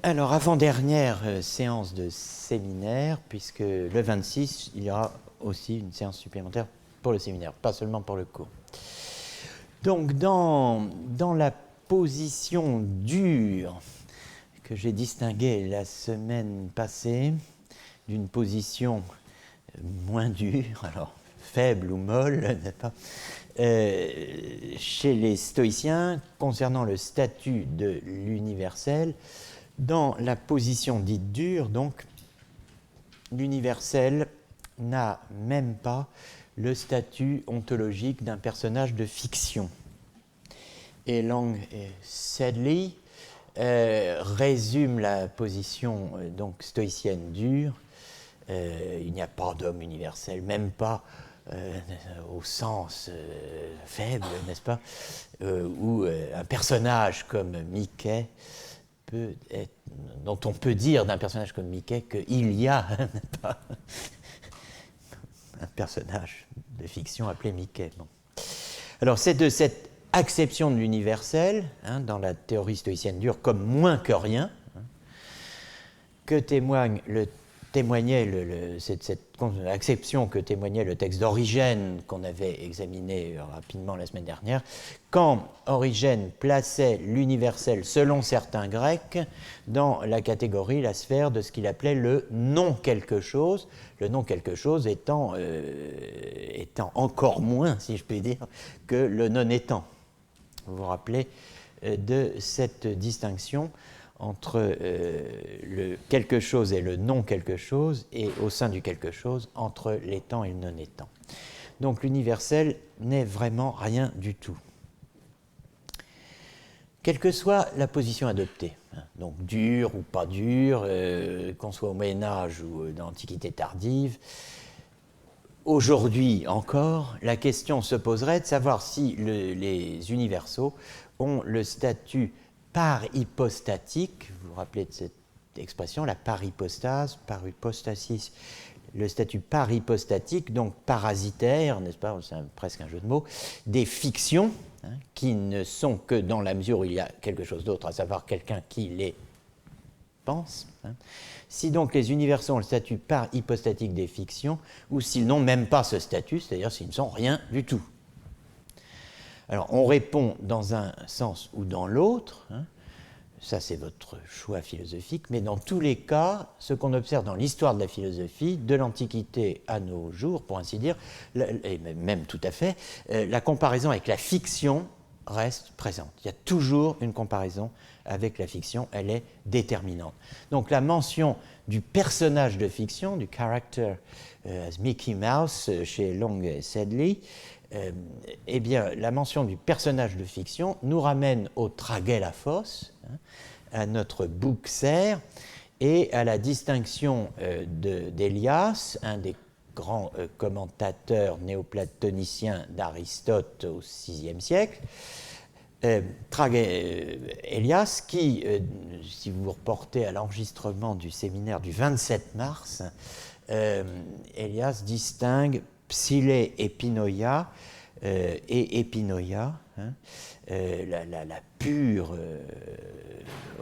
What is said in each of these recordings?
Alors, avant-dernière séance de séminaire, puisque le 26, il y aura aussi une séance supplémentaire pour le séminaire, pas seulement pour le cours. Donc, dans la position dure que j'ai distinguée la semaine passée d'une position moins dure, alors faible ou molle, n'est-ce pas, chez les stoïciens, concernant le statut de l'universel, dans la position dite dure, donc, l'universel n'a même pas le statut ontologique d'un personnage de fiction. Et Long et Sedley résument la position donc stoïcienne dure. Il n'y a pas d'homme universel, même pas au sens faible, n'est-ce pas, où un personnage comme Mickey dont on peut dire d'un personnage comme Mickey qu'il y a un personnage de fiction appelé Mickey. Bon. Alors c'est de cette acception de l'universel, dans la théorie stoïcienne dure, comme moins que rien, que cette acception que témoignait le texte d'Origène qu'on avait examiné rapidement la semaine dernière, quand Origène plaçait l'universel selon certains Grecs dans la catégorie, la sphère de ce qu'il appelait le non-quelque chose, le non-quelque chose étant encore moins, si je puis dire, que le non-étant. Vous vous rappelez de cette distinction entre le quelque chose et le non-quelque chose, et au sein du quelque chose, entre l'étant et le non-étant. Donc l'universel n'est vraiment rien du tout. Quelle que soit la position adoptée, donc dure ou pas dure, qu'on soit au Moyen-Âge ou dans l'Antiquité tardive, aujourd'hui encore, la question se poserait de savoir si les universaux ont le statut paripostatique, vous vous rappelez de cette expression, la parhypostase, parhypostasis, le statut paripostatique, donc parasitaire, n'est-ce pas, c'est presque un jeu de mots, des fictions, qui ne sont que dans la mesure où il y a quelque chose d'autre, à savoir quelqu'un qui les pense. Si donc les universaux ont le statut paripostatique des fictions, ou s'ils n'ont même pas ce statut, c'est-à-dire s'ils ne sont rien du tout. Alors, on répond dans un sens ou dans l'autre, ça c'est votre choix philosophique, mais dans tous les cas, ce qu'on observe dans l'histoire de la philosophie, de l'Antiquité à nos jours, pour ainsi dire, et même tout à fait, la comparaison avec la fiction reste présente. Il y a toujours une comparaison avec la fiction, elle est déterminante. Donc la mention du personnage de fiction, du character as Mickey Mouse chez Long et Sedley, eh bien, la mention du personnage de fiction nous ramène au tragelaphos, à notre Bouxer, et à la distinction d'Hélias, un des grands commentateurs néoplatoniciens d'Aristote au VIe siècle, Hélias, qui, si vous vous reportez à l'enregistrement du séminaire du 27 mars, Hélias distingue Psylé épinoia et épinoia, la pure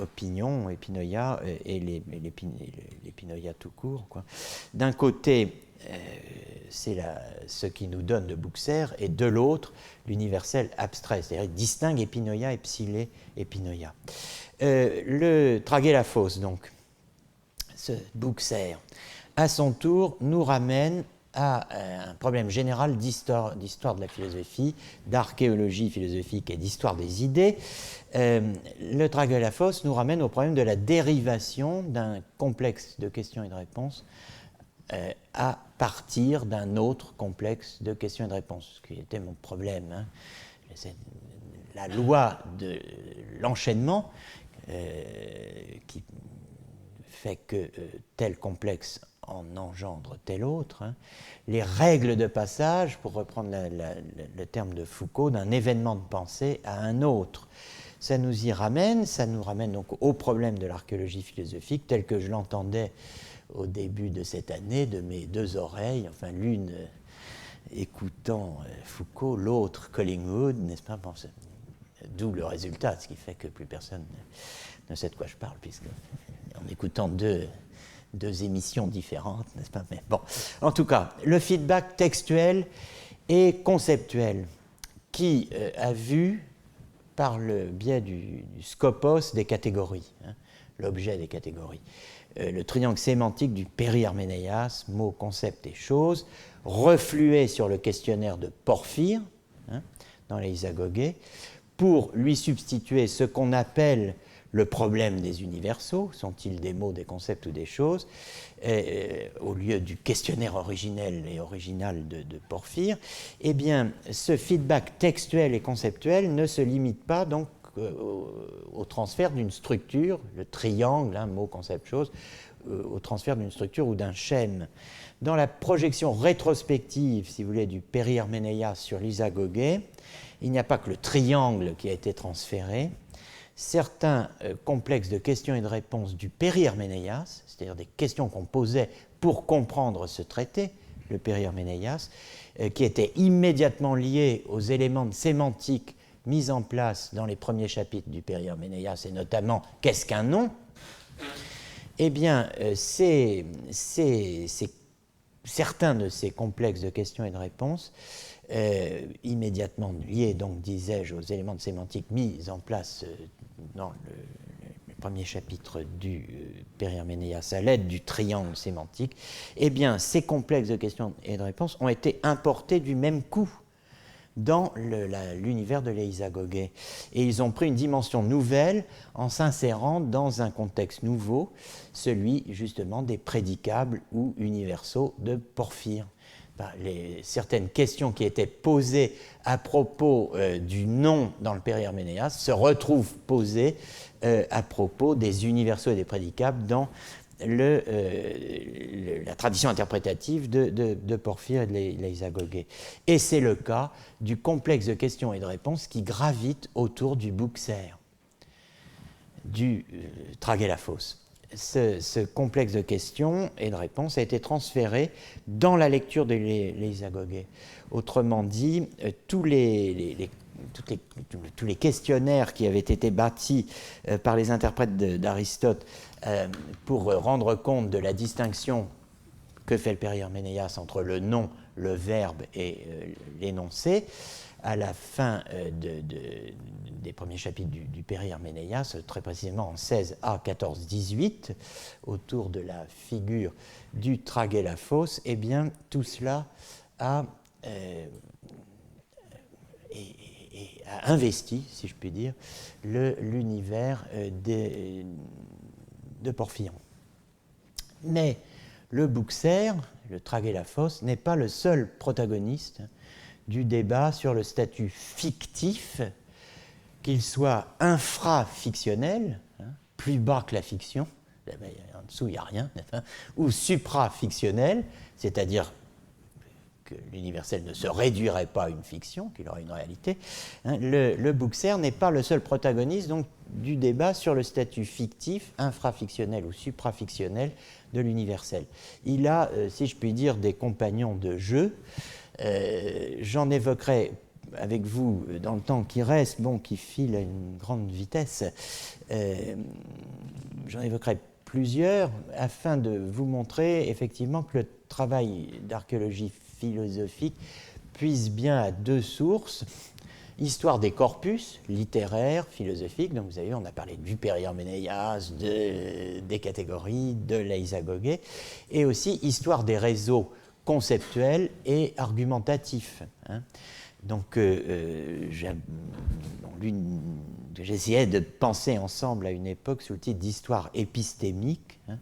opinion, épinoia, et l'épinoia tout court, quoi. D'un côté, c'est ce qui nous donne le Bouxer, et de l'autre, l'universel abstrait, c'est-à-dire il distingue épinoia et Psylé épinoia. Le tragelaphos, donc, ce Bouxer, à son tour, nous ramène à un problème général d'histoire de la philosophie, d'archéologie philosophique et d'histoire des idées. Le tragelaphos nous ramène au problème de la dérivation d'un complexe de questions et de réponses à partir d'un autre complexe de questions et de réponses, ce qui était mon problème. C'est la loi de l'enchaînement qui fait que tel complexe en engendre tel autre, les règles de passage, pour reprendre le terme de Foucault, d'un événement de pensée à un autre. Ça nous ramène donc au problème de l'archéologie philosophique tel que je l'entendais au début de cette année de mes deux oreilles, enfin l'une écoutant Foucault, l'autre Collingwood, n'est-ce pas, D'où le résultat, ce qui fait que plus personne ne sait de quoi je parle, puisque en écoutant deux émissions différentes, n'est-ce pas? Mais bon, en tout cas, le feedback textuel et conceptuel qui a vu, par le biais du scopos des catégories, hein, l'objet des catégories, le triangle sémantique du Péri-Arménéas, mots, concepts et choses, reflué sur le questionnaire de Porphyre, hein, dans les Isagogées, pour lui substituer ce qu'on appelle le problème des universaux, sont-ils des mots, des concepts ou des choses, au lieu du questionnaire originel et original de Porphyre, eh bien, ce feedback textuel et conceptuel ne se limite pas donc au transfert d'une structure, le triangle, hein, mot, concept, chose, au transfert d'une structure ou d'un schème. Dans la projection rétrospective, si vous voulez, du Péri-Arménéas sur l'Isagogée, il n'y a pas que le triangle qui a été transféré. Certains complexes de questions et de réponses du Péri-Arménéas, c'est-à-dire des questions qu'on posait pour comprendre ce traité, le Péri-Arménéas, qui étaient immédiatement liés aux éléments de sémantique mis en place dans les premiers chapitres du Péri-Arménéas, et notamment « Qu'est-ce qu'un nom ?» Eh bien, certains de ces complexes de questions et de réponses, immédiatement liés, donc, disais-je, aux éléments de sémantique mis en place dans le premier chapitre du Péri-Arménéas à l'aide du triangle sémantique, eh bien, ces complexes de questions et de réponses ont été importés du même coup dans l'univers de l'Isagogée. Et ils ont pris une dimension nouvelle en s'insérant dans un contexte nouveau, celui justement des prédicables ou universaux de Porphyre. Certaines questions qui étaient posées à propos du nom dans le Péri-Arménéas se retrouvent posées à propos des universaux et des prédicables dans la tradition interprétative de Porphyre et de l'Isagogée. Et c'est le cas du complexe de questions et de réponses qui gravite autour du Buxer, du Tragelaphos. Ce complexe de questions et de réponses a été transféré dans la lecture de l'Isagogée. Autrement dit, tous les questionnaires qui avaient été bâtis par les interprètes d'Aristote pour rendre compte de la distinction que fait le Péri-Arménéas entre le nom, le verbe et l'énoncé, à la fin des premiers chapitres du Péri-Arménéas, très précisément en 16a, 14, 18, autour de la figure du Tragelaphos, eh bien, tout cela a investi, si je puis dire, l'univers de Porphyron. Mais le Buxer, le Tragelaphos, n'est pas le seul protagoniste du débat sur le statut fictif, qu'il soit infrafictionnel, hein, plus bas que la fiction, en dessous il n'y a rien, ou suprafictionnel, c'est-à-dire que l'universel ne se réduirait pas à une fiction, qu'il aurait une réalité. Hein, le Buxer n'est pas le seul protagoniste donc, du débat sur le statut fictif, infrafictionnel ou suprafictionnel de l'universel. Il a, si je puis dire, des compagnons de jeu. J'en évoquerai avec vous dans le temps qui reste, qui file à une grande vitesse. J'en évoquerai plusieurs afin de vous montrer effectivement que le travail d'archéologie philosophique puise bien à deux sources. Histoire des corpus littéraires, philosophiques, donc vous avez vu, on a parlé du Péri-Arménéas, des catégories, de l'Isagogée, et aussi histoire des réseaux conceptuels et argumentatifs. Hein. Donc, j'essayais de penser ensemble à une époque sous le titre d'histoire épistémique, hein,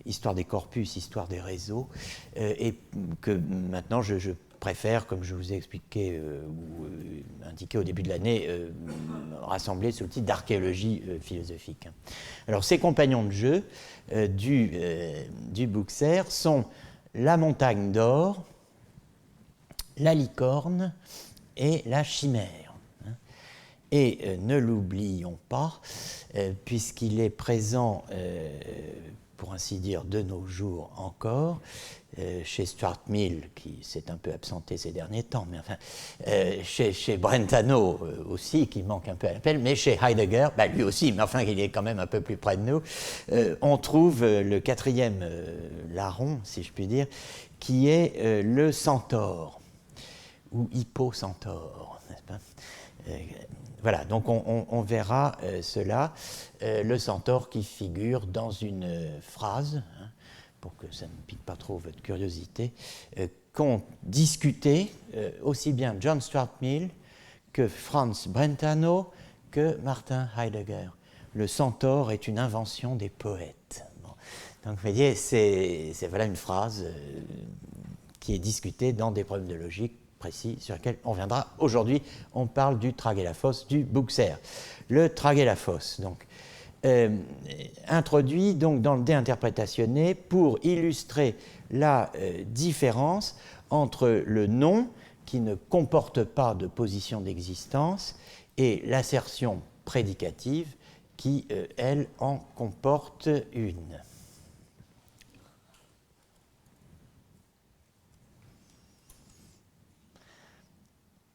histoire des corpus, histoire des réseaux, et que maintenant je préfère, comme je vous ai expliqué ou indiqué au début de l'année, rassembler sous le titre d'archéologie philosophique. Alors, ces compagnons de jeu du Buxer sont la montagne d'or, la licorne et la chimère. Et ne l'oublions pas, puisqu'il est présent pour ainsi dire, de nos jours encore, chez Stuart Mill, qui s'est un peu absenté ces derniers temps, mais enfin, chez Brentano aussi, qui manque un peu à l'appel, mais chez Heidegger, lui aussi, mais enfin, il est quand même un peu plus près de nous, on trouve le quatrième larron, si je puis dire, qui est le centaure, ou hypocentaure, n'est-ce pas? Voilà, donc on verra cela, le centaure qui figure dans une phrase, hein, pour que ça ne pique pas trop votre curiosité, qu'ont discuté aussi bien John Stuart Mill que Franz Brentano que Martin Heidegger. Le centaure est une invention des poètes. Bon. Donc vous voyez, c'est voilà une phrase qui est discutée dans des problèmes de logique précis sur lesquels on viendra. Aujourd'hui, on parle du Traguelafosse, du Buxer. Le Traguelafosse, donc, introduit donc dans le De Interpretatione pour illustrer la différence entre le nom qui ne comporte pas de position d'existence et l'assertion prédicative qui, elle, en comporte une.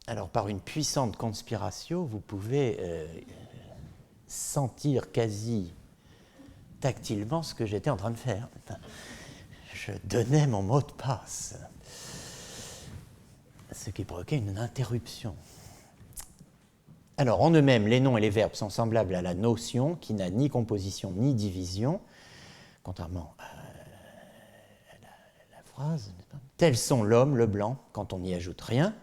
Alors, par une puissante conspiration, vous pouvez sentir quasi tactilement ce que j'étais en train de faire. Je donnais mon mot de passe, ce qui provoquait une interruption. Alors, en eux-mêmes, les noms et les verbes sont semblables à la notion qui n'a ni composition ni division, contrairement à la phrase. Tels sont l'homme, le blanc, quand on n'y ajoute rien,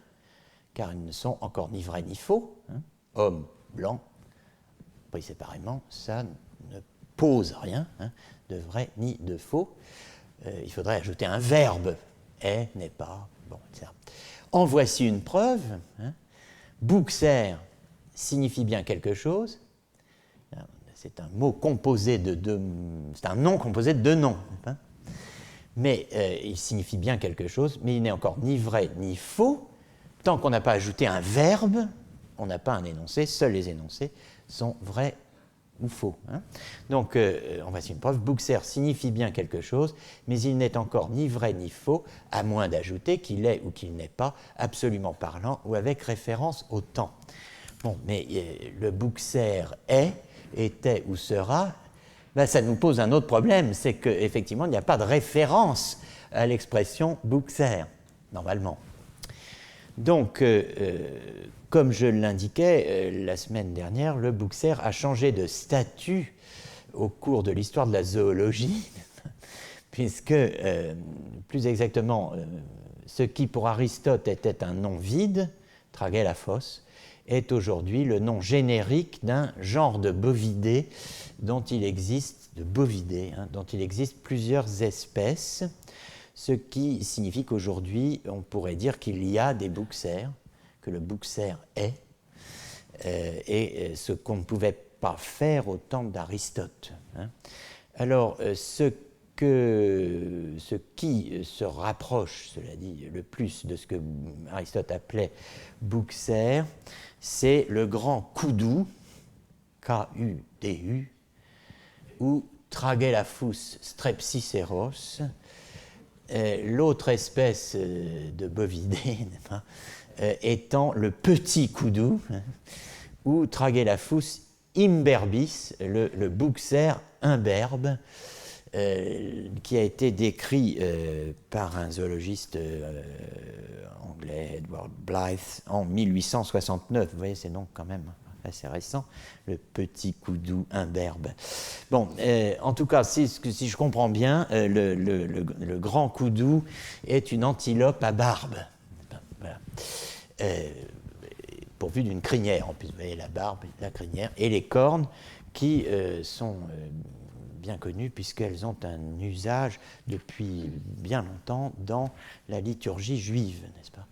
car ils ne sont encore ni vrais ni faux. Hein. Homme, blanc, pris séparément, ça ne pose rien, hein, de vrai ni de faux. Il faudrait ajouter un verbe, est, n'est pas, bon, etc. En voici une preuve. Hein. Buxer signifie bien quelque chose. C'est un mot composé de deux, c'est un nom composé de deux noms. Hein. Mais il signifie bien quelque chose, mais il n'est encore ni vrai ni faux. Tant qu'on n'a pas ajouté un verbe, on n'a pas un énoncé. Seuls les énoncés sont vrais ou faux. Hein. Donc, en voici une preuve. Buxer signifie bien quelque chose, mais il n'est encore ni vrai ni faux, à moins d'ajouter qu'il est ou qu'il n'est pas, absolument parlant ou avec référence au temps. Bon, mais le Buxer est, était ou sera, ben, ça nous pose un autre problème, c'est qu'effectivement, il n'y a pas de référence à l'expression Buxer, normalement. Donc, comme je l'indiquais la semaine dernière, le Buxer a changé de statut au cours de l'histoire de la zoologie, puisque, plus exactement, ce qui pour Aristote était un nom vide, Traguelaphos, est aujourd'hui le nom générique d'un genre de bovidés dont il existe, dont il existe plusieurs espèces, ce qui signifie qu'aujourd'hui, on pourrait dire qu'il y a des Buxers, que le Buxer est, et ce qu'on ne pouvait pas faire au temps d'Aristote. Hein. Alors, ce qui se rapproche, cela dit, le plus de ce que Aristote appelait Buxer, c'est le grand koudou, K-U-D-U, ou Tragelaphus strepsiceros, l'autre espèce de bovidés étant le petit koudou, hein, ou Tragelaphus imberbis, le Buxer imberbe, qui a été décrit par un zoologiste anglais, Edward Blyth, en 1869. Vous voyez, c'est donc quand même assez récent, le petit koudou imberbe. Bon, en tout cas, si je comprends bien, le grand koudou est une antilope à barbe. Voilà. Pourvu d'une crinière, en plus. Vous voyez, la barbe, la crinière, et les cornes qui sont bien connues puisqu'elles ont un usage depuis bien longtemps dans la liturgie juive, n'est-ce pas?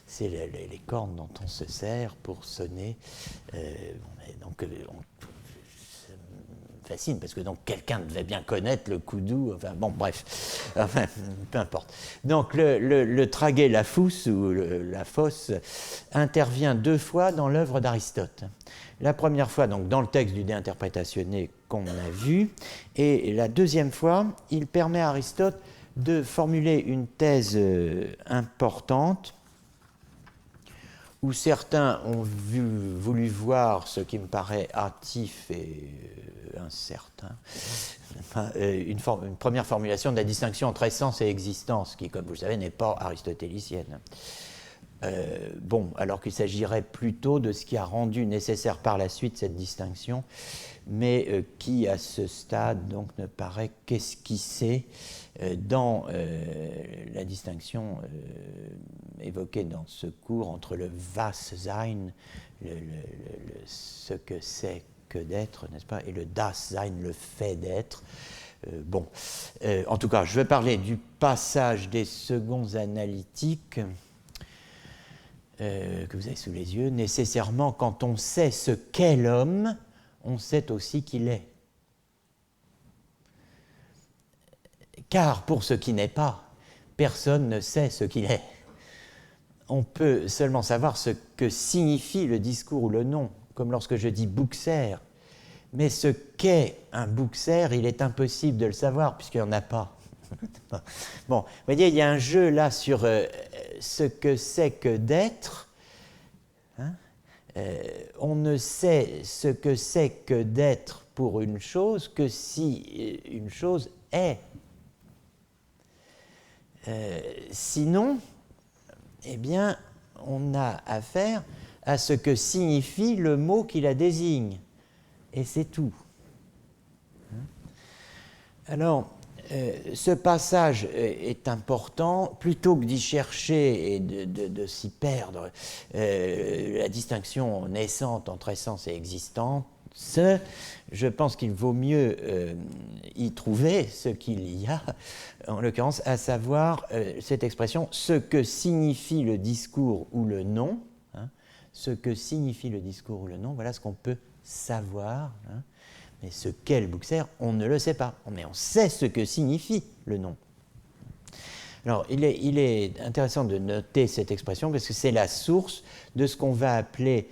C'est les cornes dont on se sert pour sonner. Donc, fascine, parce que donc quelqu'un devait bien connaître le koudou, enfin bon, bref, enfin, peu importe. Donc le traguet, la fousse ou la fosse intervient 2 fois dans l'œuvre d'Aristote. La première fois, donc, dans le texte du De Interpretatione qu'on a vu, et la deuxième fois, il permet à Aristote de formuler une thèse importante, où certains ont voulu voir ce qui me paraît hâtif et incertain, une première formulation de la distinction entre essence et existence, qui, comme vous le savez, n'est pas aristotélicienne. Bon, alors qu'il s'agirait plutôt de ce qui a rendu nécessaire par la suite cette distinction, mais qui, à ce stade, donc, ne paraît qu'esquisser dans la distinction évoquée dans ce cours entre le Was-Sein, ce que c'est que d'être, n'est-ce pas, et le Das-Sein, le fait d'être. Bon, en tout cas, je vais parler du passage des seconds analytiques que vous avez sous les yeux. Nécessairement, quand on sait ce qu'est l'homme, on sait aussi qu'il est. Car pour ce qui n'est pas, personne ne sait ce qu'il est. On peut seulement savoir ce que signifie le discours ou le nom, comme lorsque je dis bouxer. Mais ce qu'est un bouxer, il est impossible de le savoir puisqu'il n'y en a pas. Bon, vous voyez, il y a un jeu là sur ce que c'est que d'être. Hein, on ne sait ce que c'est que d'être pour une chose que si une chose est. Sinon, eh bien, on a affaire à ce que signifie le mot qui la désigne. Et c'est tout. Alors, ce passage est important, plutôt que d'y chercher et de s'y perdre la distinction naissante entre essence et existence. Je pense qu'il vaut mieux y trouver ce qu'il y a, en l'occurrence, à savoir cette expression, ce que signifie le discours ou le nom. Hein, ce que signifie le discours ou le nom, voilà ce qu'on peut savoir. Hein, mais ce qu'est le bouxer, on ne le sait pas. Mais on sait ce que signifie le nom. Alors, il est intéressant de noter cette expression parce que c'est la source de ce qu'on va appeler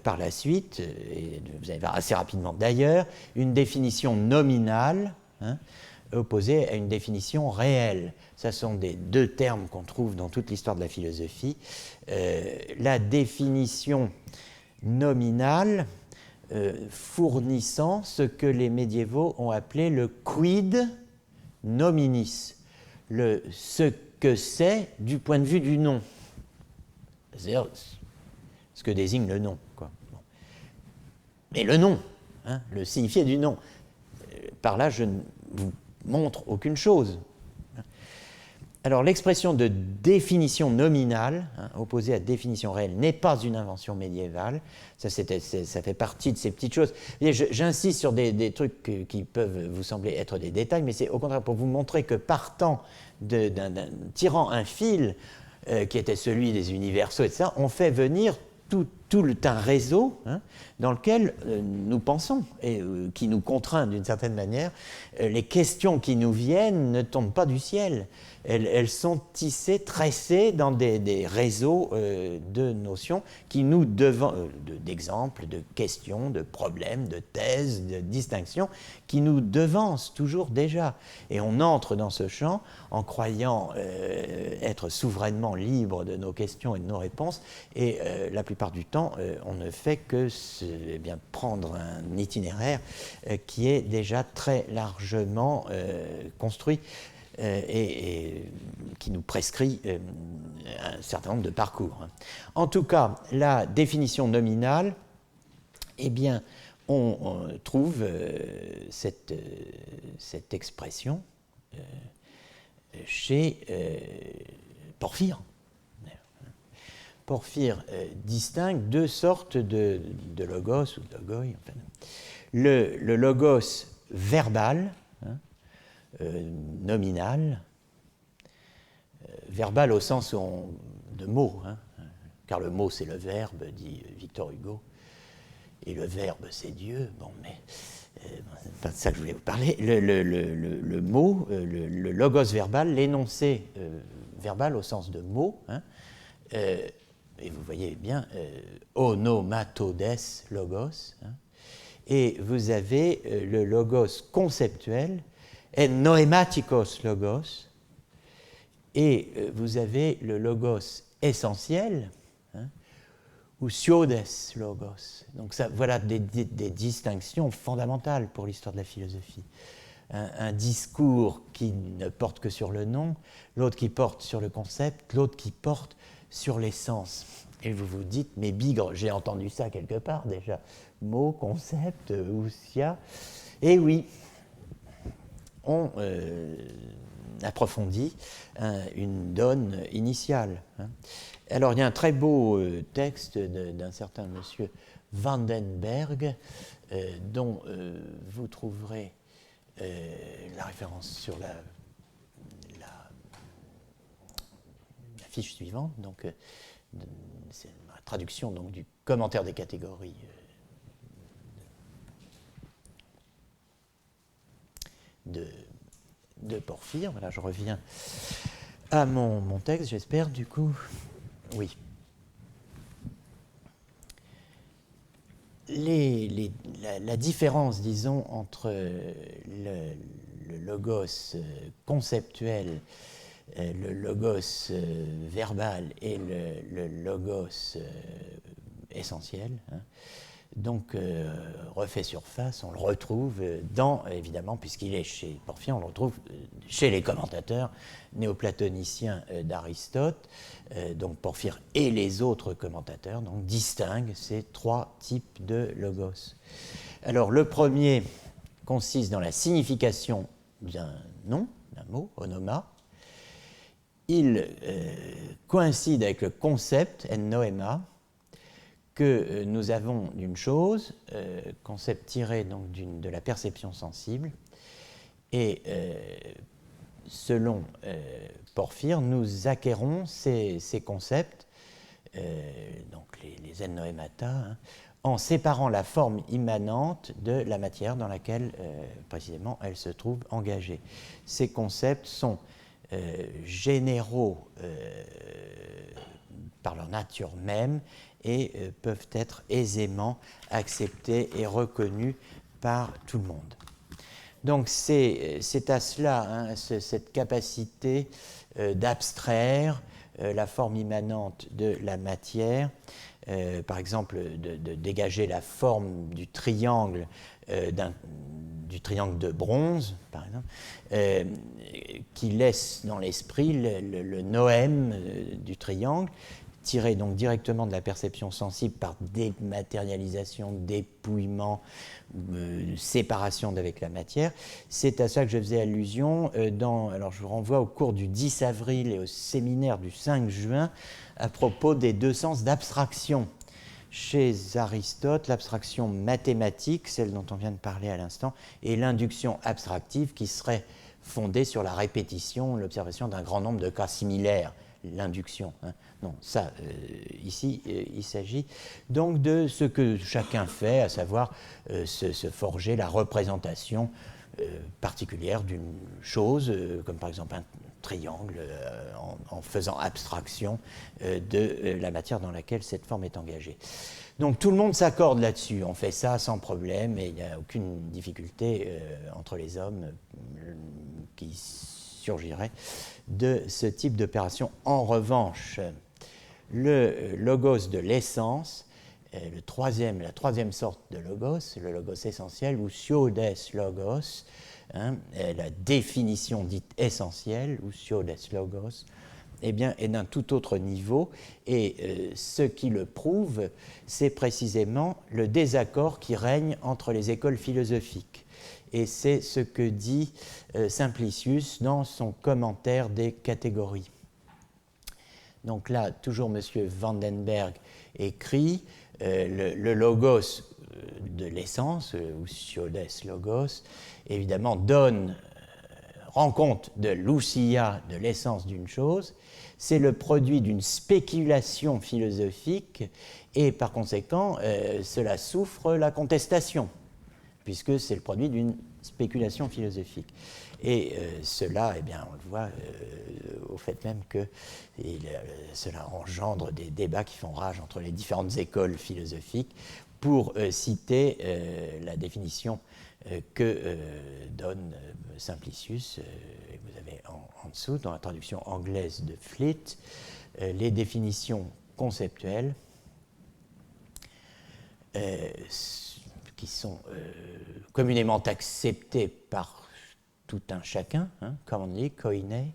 par la suite, et vous allez voir assez rapidement d'ailleurs, une définition nominale, hein, opposée à une définition réelle. Ce sont des 2 termes qu'on trouve dans toute l'histoire de la philosophie. La définition nominale fournissant ce que les médiévaux ont appelé le quid nominis, ce que c'est du point de vue du nom, c'est-à-dire ce que désigne le nom, quoi. Bon. Mais le nom, hein, le signifié du nom, par là je ne vous montre aucune chose. Alors l'expression de définition nominale, hein, opposée à définition réelle, n'est pas une invention médiévale. Ça fait partie de ces petites choses. J'insiste sur des trucs qui peuvent vous sembler être des détails, mais c'est au contraire pour vous montrer que partant tirant un fil qui était celui des universaux, etc., on fait venir tout un réseau, hein, dans lequel nous pensons et qui nous contraint d'une certaine manière. Les questions qui nous viennent ne tombent pas du ciel. Elles sont tissées, tressées dans des réseaux de notions qui nous d'exemples, de questions, de problèmes, de thèses, de distinctions, qui nous devancent toujours déjà. Et on entre dans ce champ en croyant être souverainement libre de nos questions et de nos réponses, et la plupart du temps, on ne fait que prendre un itinéraire qui est déjà très largement construit et qui nous prescrit un certain nombre de parcours. En tout cas, la définition nominale, eh bien, on trouve cette expression chez Porphyre. Porphyre distingue 2 sortes de logos ou de logoi. Enfin, le logos verbal, hein, nominal, verbal au sens de mot, hein, car le mot c'est le verbe, dit Victor Hugo, et le verbe c'est Dieu. Bon, mais c'est pas de ça que je voulais vous parler, le mot, le logos verbal, l'énoncé verbal au sens de mot, hein, et vous voyez bien, onomatodes logos, hein, et vous avez le logos conceptuel, noematikos logos, et vous avez le logos essentiel, hein, ou siodes logos. Donc ça, voilà des distinctions fondamentales pour l'histoire de la philosophie. Un discours qui ne porte que sur le nom, l'autre qui porte sur le concept, l'autre qui porte sur l'essence. Et vous vous dites, mais bigre, j'ai entendu ça quelque part déjà. Mot, concept, ousia. Et oui, on approfondit une donne initiale. Hein. Alors, il y a un très beau texte d'un certain monsieur Vandenberg, dont vous trouverez la référence sur la fiche suivante. Donc, c'est la traduction donc, du commentaire des catégories de Porphyre. Voilà, je reviens à mon texte, j'espère, du coup. Oui. La différence, disons, entre le logos conceptuel, le logos verbal et le logos essentiel, hein, donc refait surface, on le retrouve évidemment, puisqu'il est chez Porphyre, on le retrouve chez les commentateurs néoplatoniciens d'Aristote. Donc Porphyre et les autres commentateurs donc, distinguent ces trois types de logos. Alors le premier consiste dans la signification d'un nom, d'un mot, onoma. Il coïncide avec le concept, ennoema, que nous avons d'une chose, concept tiré donc de la perception sensible, et selon Porphyre, nous acquérons ces concepts, donc les ennoemata, hein, en séparant la forme immanente de la matière dans laquelle précisément elle se trouve engagée. Ces concepts sont généraux par leur nature même et peuvent être aisément acceptés et reconnus par tout le monde. Donc c'est à cela, hein, cette capacité d'abstraire la forme immanente de la matière, par exemple de dégager la forme du triangle de bronze, par exemple, qui laisse dans l'esprit le noème du triangle, tiré donc directement de la perception sensible par dématérialisation, dépouillement, séparation d'avec la matière. C'est à ça que je faisais allusion alors je vous renvoie au cours du 10 avril et au séminaire du 5 juin à propos des deux sens d'abstraction. Chez Aristote, l'abstraction mathématique, celle dont on vient de parler à l'instant, et l'induction abstractive qui serait fondée sur la répétition, l'observation d'un grand nombre de cas similaires, l'induction. Hein. Non, ça, ici, il s'agit donc de ce que chacun fait, à savoir se forger la représentation particulière d'une chose, comme par exemple un triangle, en faisant abstraction de la matière dans laquelle cette forme est engagée. Donc tout le monde s'accorde là-dessus, on fait ça sans problème et il n'y a aucune difficulté entre les hommes qui surgirait de ce type d'opération. En revanche, le logos de l'essence, la troisième sorte de logos, le logos essentiel, ou siodes logos, hein, la définition dite essentielle, ou siodes logos, eh bien, est d'un tout autre niveau, et ce qui le prouve, c'est précisément le désaccord qui règne entre les écoles philosophiques. Et c'est ce que dit Simplicius dans son commentaire des catégories. Donc là, toujours M. Vandenberg écrit le logos de l'essence, ou siodes logos, évidemment rend compte de l'ousia, de l'essence d'une chose. C'est le produit d'une spéculation philosophique et par conséquent, cela souffre la contestation. puisque c'est le produit d'une spéculation philosophique. Et cela, eh bien, on le voit au fait même que cela engendre des débats qui font rage entre les différentes écoles philosophiques. Pour citer la définition que donne Simplicius, et vous avez en dessous, dans la traduction anglaise de Fleet, les définitions conceptuelles qui sont communément acceptées par tout un chacun, commonly, koine,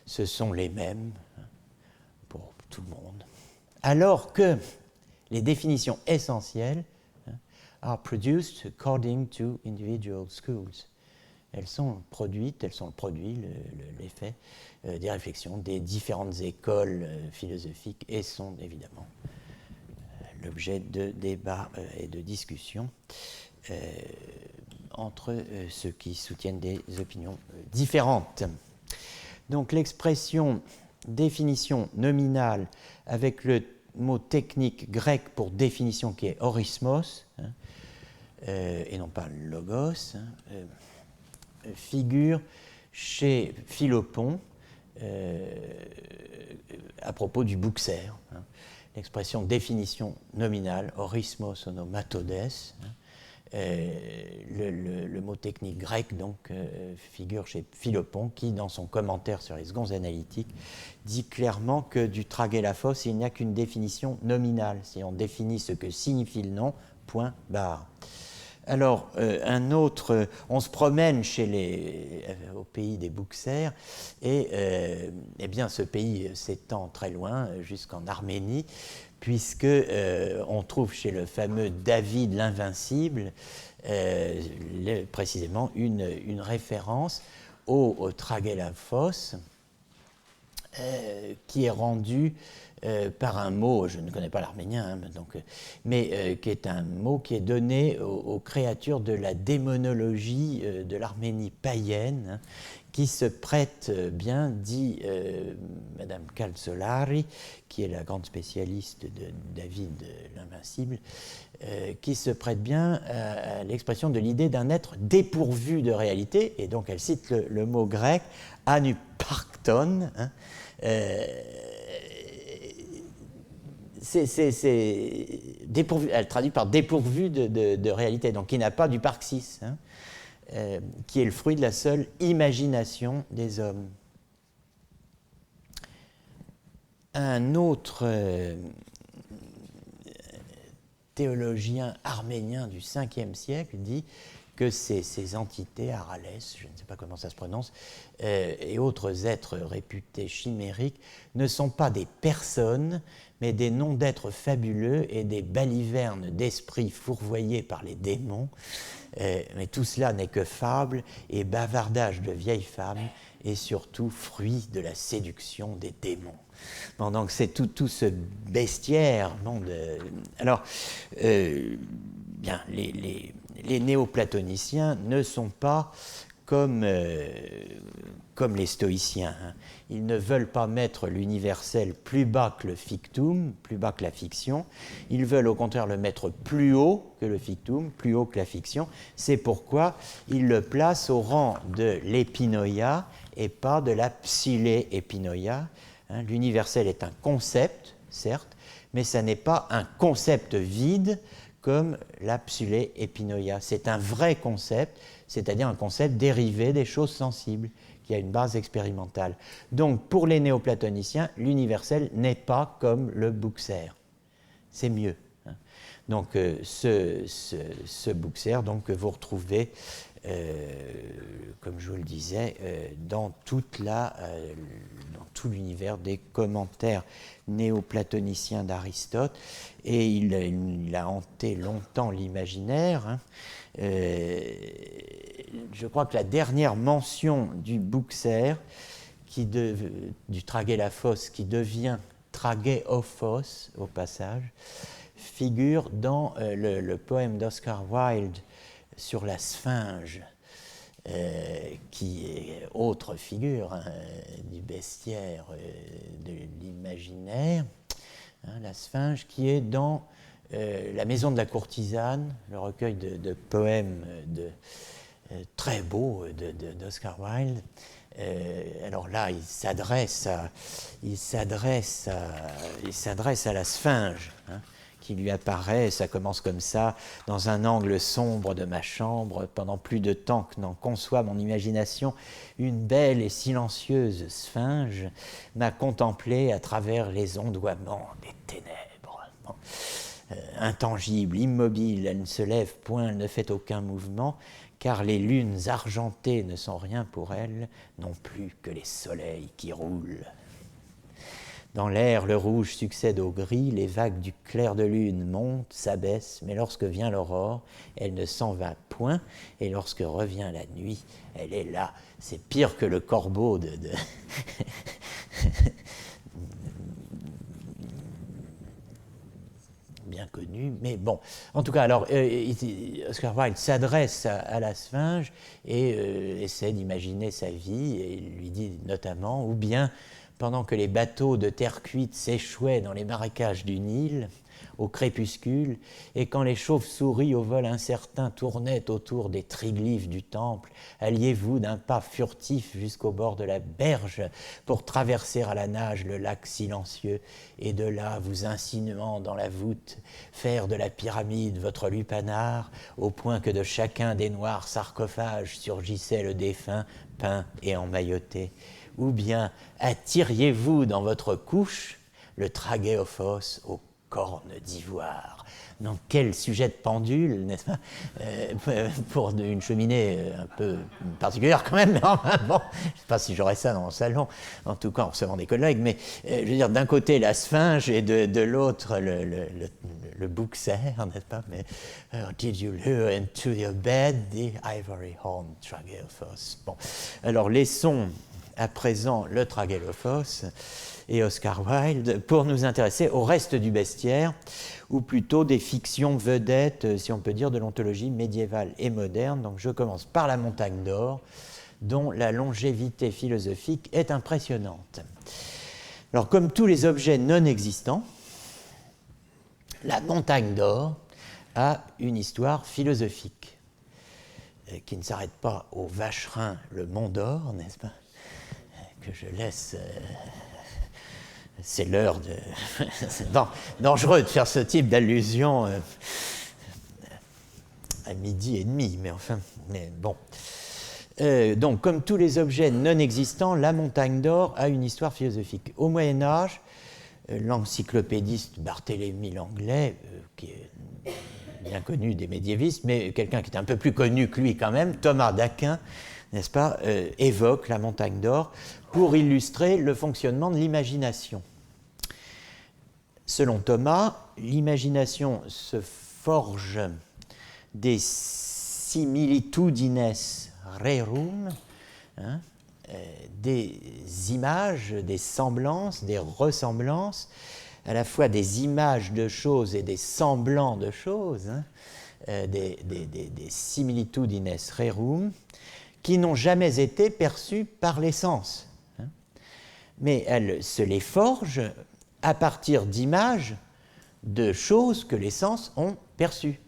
ce sont les mêmes pour tout le monde. Alors que les définitions essentielles are produced according to individual schools. Elles sont produites, elles sont le produit, l'effet des réflexions des différentes écoles philosophiques et sont évidemment l'objet de débats et de discussions entre ceux qui soutiennent des opinions différentes. Donc l'expression définition nominale avec le mot technique grec pour définition qui est orismos, et non pas logos, figure chez Philopon à propos du Buxer. L'expression définition nominale, orismos onomatodes, le mot technique grec donc figure chez Philopon qui, dans son commentaire sur les secondes analytiques, dit clairement que du tragélaphos, il n'y a qu'une définition nominale. Si on définit ce que signifie le nom, point barre. Alors, on se promène au pays des Buxers, et eh bien, ce pays s'étend très loin, jusqu'en Arménie, puisque on trouve chez le fameux David l'Invincible, précisément une référence au tragélaphos, qui est rendu par un mot, je ne connais pas l'arménien, mais qui est un mot qui est donné aux créatures de la démonologie de l'Arménie païenne, qui se prête bien, dit Madame Calzolari, qui est la grande spécialiste de David l'Invincible, qui se prête bien à l'expression de l'idée d'un être dépourvu de réalité, et donc elle cite le mot grec anuparkton, dépourvu, elle traduit par dépourvu de réalité, donc qui n'a pas du parxis, qui est le fruit de la seule imagination des hommes. Un autre théologien arménien du 5e siècle dit que ces entités, Aralès, je ne sais pas comment ça se prononce, et autres êtres réputés chimériques, ne sont pas des personnes, mais des noms d'êtres fabuleux et des balivernes d'esprits fourvoyés par les démons. Mais tout cela n'est que fable et bavardage de vieilles femmes, et surtout fruit de la séduction des démons. Bon, donc c'est tout ce bestiaire. Alors, bien, les néoplatoniciens ne sont pas comme les stoïciens. Ils ne veulent pas mettre l'universel plus bas que le fictum, plus bas que la fiction. Ils veulent au contraire le mettre plus haut que le fictum, plus haut que la fiction. C'est pourquoi ils le placent au rang de l'épinoïa et pas de la psylé-épinoïa. L'universel est un concept, certes, mais ça n'est pas un concept vide comme la psylé-épinoïa. C'est un vrai concept, c'est-à-dire un concept dérivé des choses sensibles, qui a une base expérimentale. Donc, pour les néoplatoniciens, l'universel n'est pas comme le Buxer. C'est mieux. Donc, ce Buxer donc, que vous retrouvez, comme je vous le disais, dans tout l'univers des commentaires néoplatoniciens d'Aristote, et il a hanté longtemps l'imaginaire. Je crois que la dernière mention du Buxer, du tragélaphos, qui devient tragéophos au passage, figure dans le poème d'Oscar Wilde sur la Sphinge, qui est autre figure du bestiaire de l'imaginaire, la Sphinge qui est dans La maison de la courtisane, le recueil de poèmes très beaux d'Oscar Wilde. Alors là, il s'adresse à la Sphinge, hein, qui lui apparaît, ça commence comme ça, dans un angle sombre de ma chambre, pendant plus de temps que n'en conçoit mon imagination, une belle et silencieuse Sphinge m'a contemplé à travers les ondoiements des ténèbres. Bon. Intangible, immobile, elle ne se lève point, elle ne fait aucun mouvement, car les lunes argentées ne sont rien pour elle, non plus que les soleils qui roulent. Dans l'air, le rouge succède au gris, les vagues du clair de lune montent, s'abaissent, mais lorsque vient l'aurore, elle ne s'en va point, et lorsque revient la nuit, elle est là. C'est pire que le corbeau bien connu, mais bon. En tout cas, alors, Oscar Wilde s'adresse à la Sphinge et essaie d'imaginer sa vie, et il lui dit notamment, ou bien pendant que les bateaux de terre cuite s'échouaient dans les marécages du Nil, au crépuscule, et quand les chauves-souris au vol incertain tournaient autour des triglyphes du temple, alliez-vous d'un pas furtif jusqu'au bord de la berge pour traverser à la nage le lac silencieux, et de là, vous insinuant dans la voûte, faire de la pyramide votre lupanar, au point que de chacun des noirs sarcophages surgissait le défunt, peint et emmailloté. Ou bien attiriez-vous dans votre couche le tragéophos aux cornes d'ivoire. Donc quel sujet de pendule, n'est-ce pas, pour une cheminée un peu particulière quand même, mais enfin bon, je ne sais pas si j'aurais ça dans mon salon, en tout cas en recevant des collègues, mais je veux dire, d'un côté la Sphinge et de l'autre le bouc cerf, n'est-ce pas, mais did you lure into your bed the ivory horned tragéophos. Bon, alors laissons à présent le tragéophos et Oscar Wilde pour nous intéresser au reste du bestiaire, ou plutôt des fictions vedettes, si on peut dire, de l'ontologie médiévale et moderne. Donc je commence par la Montagne d'Or, dont la longévité philosophique est impressionnante. Alors comme tous les objets non existants, la Montagne d'Or a une histoire philosophique qui ne s'arrête pas au vacherin le Mont d'Or, n'est-ce pas, que je laisse... c'est l'heure de... c'est dangereux de faire ce type d'allusion à midi et demi, mais enfin, mais bon. Donc, comme tous les objets non existants, la Montagne d'Or a une histoire philosophique. Au Moyen-Âge, l'encyclopédiste Barthélemy Langlais, qui est bien connu des médiévistes, mais quelqu'un qui est un peu plus connu que lui quand même, Thomas d'Aquin, n'est-ce pas, évoque la Montagne d'Or pour illustrer le fonctionnement de l'imagination. Selon Thomas, l'imagination se forge des similitudines rerum, hein, des images, des semblances, des ressemblances, à la fois des images de choses et des semblants de choses, hein, des similitudines rerum, qui n'ont jamais été perçues par les sens. Hein. Mais elle se les forge à partir d'images de choses que les sens ont perçues.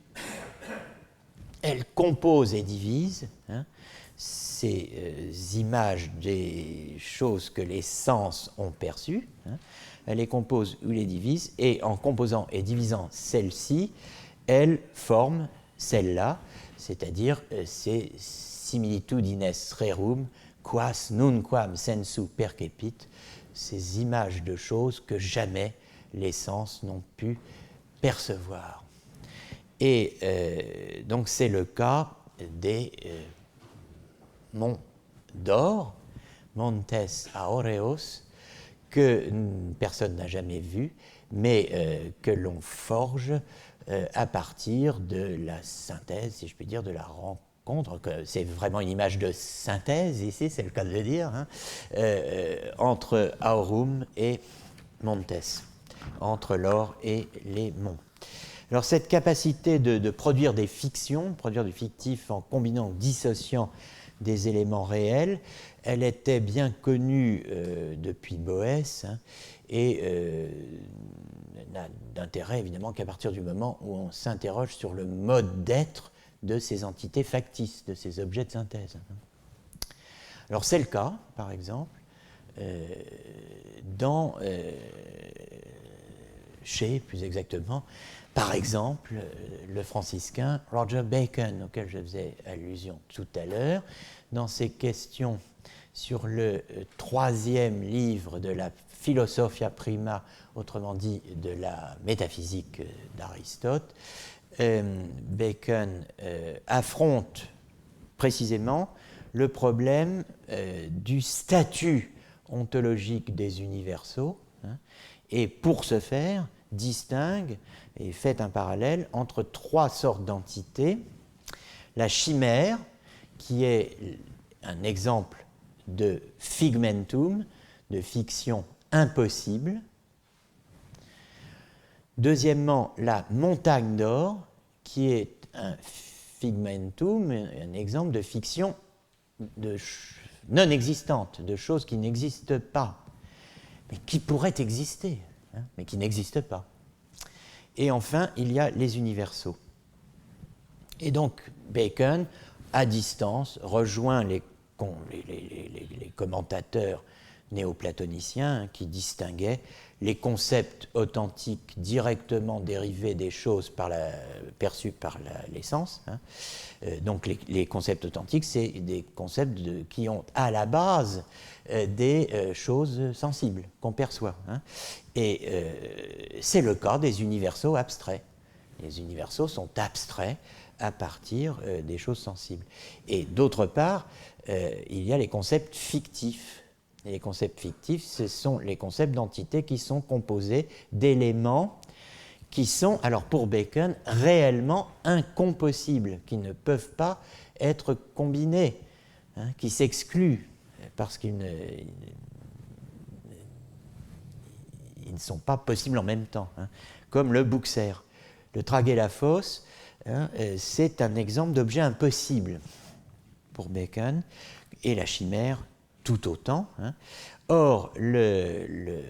Elle compose et divise, hein, ces images des choses que les sens ont perçues. Hein. Elle les compose ou les divise, et en composant et divisant celles-ci, elle forme celles-là, c'est-à-dire ces similitudines rerum, quas nunquam sensu percepit, ces images de choses que jamais les sens n'ont pu percevoir. Et donc c'est le cas des monts d'or, montes aureos, que personne n'a jamais vu, mais que l'on forge à partir de la synthèse, si je puis dire, de la rencontre. C'est vraiment une image de synthèse ici, c'est le cas de le dire, hein, entre aurum et montes, entre l'or et les monts. Alors cette capacité de produire des fictions, produire du fictif en combinant ou dissociant des éléments réels, elle était bien connue depuis Boès, hein, et n'a d'intérêt évidemment qu'à partir du moment où on s'interroge sur le mode d'être de ces entités factices, de ces objets de synthèse. Alors c'est le cas, par exemple, chez, plus exactement, par exemple, le franciscain Roger Bacon, auquel je faisais allusion tout à l'heure, dans ses questions sur le troisième livre de la Philosophia Prima, autrement dit de la métaphysique d'Aristote, Bacon affronte précisément le problème du statut ontologique des universaux, hein, et pour ce faire, distingue et fait un parallèle entre trois sortes d'entités. La chimère, qui est un exemple de figmentum, de fiction impossible. Deuxièmement, la montagne d'or, qui est un figmentum, un exemple de fiction non existante, de choses qui n'existent pas, mais qui pourraient exister, hein, mais qui n'existent pas. Et enfin, il y a les universaux. Et donc, Bacon, à distance, rejoint les commentateurs néoplatoniciens, hein, qui distinguaient les concepts authentiques directement dérivés des choses perçues par l'essence. Hein. Donc les concepts authentiques, c'est des concepts qui ont à la base des choses sensibles qu'on perçoit. Hein. Et c'est le cas des universaux abstraits. Les universaux sont abstraits à partir des choses sensibles. Et d'autre part, il y a les concepts fictifs. Et les concepts fictifs, ce sont les concepts d'entités qui sont composés d'éléments qui sont, alors pour Bacon, réellement incompossibles, qui ne peuvent pas être combinés, hein, qui s'excluent parce qu'ils ne sont pas possibles en même temps, hein, comme le Buxer. Le Traguelaphos, hein, c'est un exemple d'objet impossible pour Bacon, et la chimère tout autant. Hein. Or, les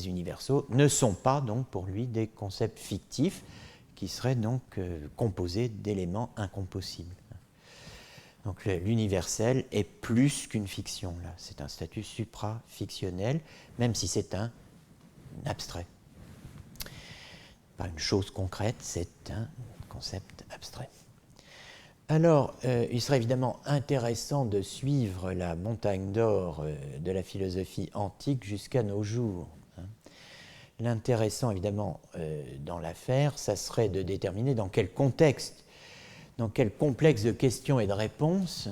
universaux ne sont pas donc pour lui des concepts fictifs qui seraient donc composés d'éléments incompossibles. Donc l'universel est plus qu'une fiction, là. C'est un statut suprafictionnel, même si c'est un abstrait. Pas une chose concrète, c'est un concept abstrait. Alors, il serait évidemment intéressant de suivre la montagne d'or de la philosophie antique jusqu'à nos jours. Hein. L'intéressant, évidemment, dans l'affaire, ça serait de déterminer dans quel contexte, dans quel complexe de questions et de réponses,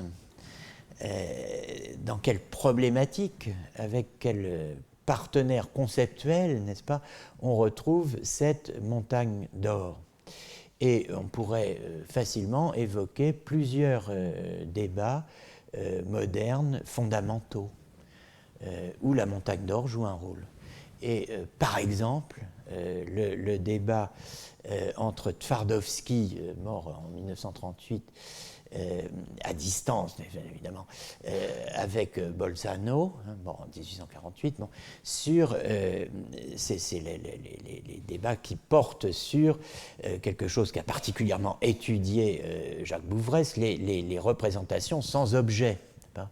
dans quelle problématique, avec quel partenaire conceptuel, n'est-ce pas, on retrouve cette montagne d'or. Et on pourrait facilement évoquer plusieurs débats modernes fondamentaux où la montagne d'or joue un rôle. Et par exemple, le débat entre Twardowski, mort en 1938, à distance, évidemment, avec Bolzano, hein, mort en 1848, bon, sur les débats qui portent sur quelque chose qu'a particulièrement étudié Jacques Bouvresse, les représentations sans objet. Pas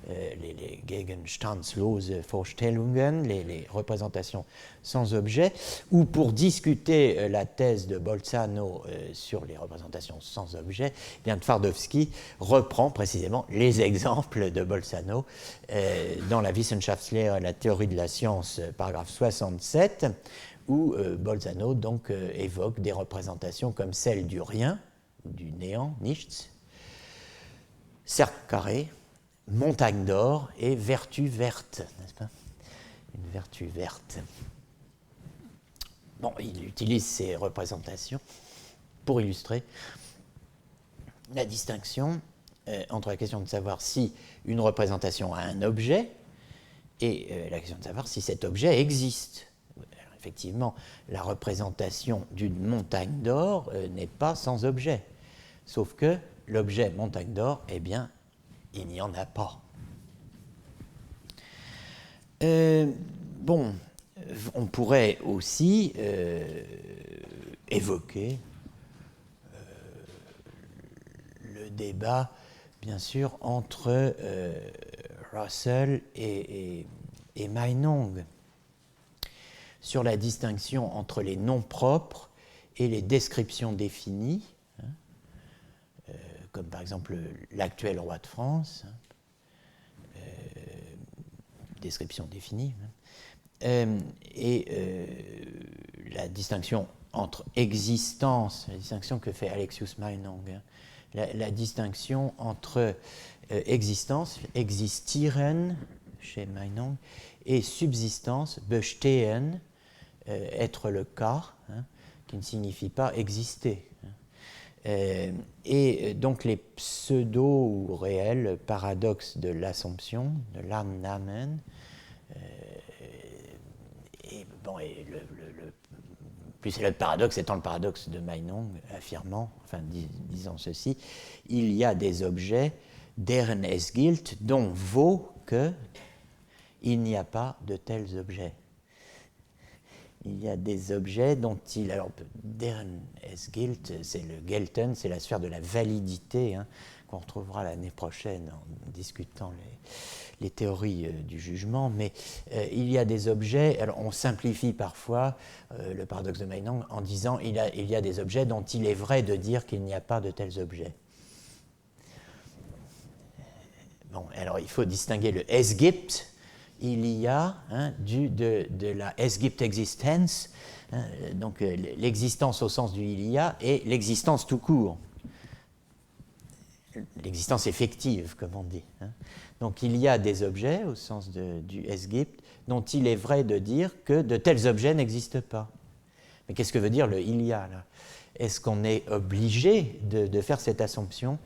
les gegenstandslose Vorstellungen, les représentations sans objet, ou pour discuter la thèse de Bolzano sur les représentations sans objet, bien Twardowski reprend précisément les exemples de Bolzano dans la Wissenschaftslehre, la théorie de la science, paragraphe 67, où Bolzano donc évoque des représentations comme celle du rien, du néant, nichts, cercle carré, montagne d'or et vertu verte, n'est-ce pas? Une vertu verte. Bon, il utilise ces représentations pour illustrer la distinction entre la question de savoir si une représentation a un objet et la question de savoir si cet objet existe. Alors, effectivement, la représentation d'une montagne d'or n'est pas sans objet, sauf que l'objet montagne d'or, eh bien, il n'y en a pas. on pourrait aussi évoquer le débat, bien sûr, entre Russell et Meinong sur la distinction entre les noms propres et les descriptions définies, comme par exemple l'actuel roi de France, description définie, et la distinction entre existence, la distinction que fait Alexius Meinong, la distinction entre existence, existieren chez Meinong, et subsistance, bestehen, être le cas, qui ne signifie pas exister. Et donc les pseudo ou réels paradoxes de l'Assomption, de l'Annahmen, plus c'est le paradoxe étant le paradoxe de Meinong, affirmant, enfin disant ceci, il y a des objets, deren es gilt, dont vaut que il n'y a pas de tels objets. Il y a des objets dont il... Alors, deren es gilt, c'est le gelten, c'est la sphère de la validité, qu'on retrouvera l'année prochaine en discutant les théories du jugement, mais il y a des objets, alors on simplifie parfois le paradoxe de Meinong en disant il y a des objets dont il est vrai de dire qu'il n'y a pas de tels objets. Bon, alors il faut distinguer le es gibt, il y a de la es gibt existence, donc l'existence au sens du il y a, et l'existence tout court, l'existence effective, comme on dit. Donc il y a des objets, au sens du es gibt, dont il est vrai de dire que de tels objets n'existent pas. Mais qu'est-ce que veut dire le il y a là? Est-ce qu'on est obligé de faire cette assomption?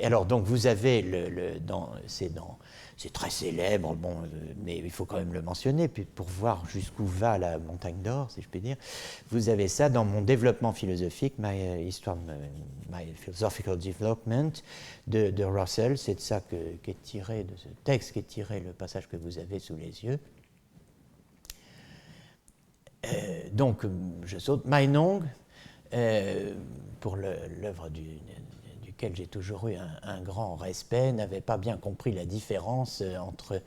Alors donc vous avez c'est très célèbre, bon, mais il faut quand même le mentionner pour voir jusqu'où va la montagne d'or, si je puis dire. Vous avez ça dans mon développement philosophique, My Philosophical Development de Russell. C'est de ça qu'est tiré, de ce texte qu'est tiré le passage que vous avez sous les yeux. Donc je saute. Meinong, pour l'œuvre duquel j'ai toujours eu un grand respect, n'avait pas bien compris la différence entre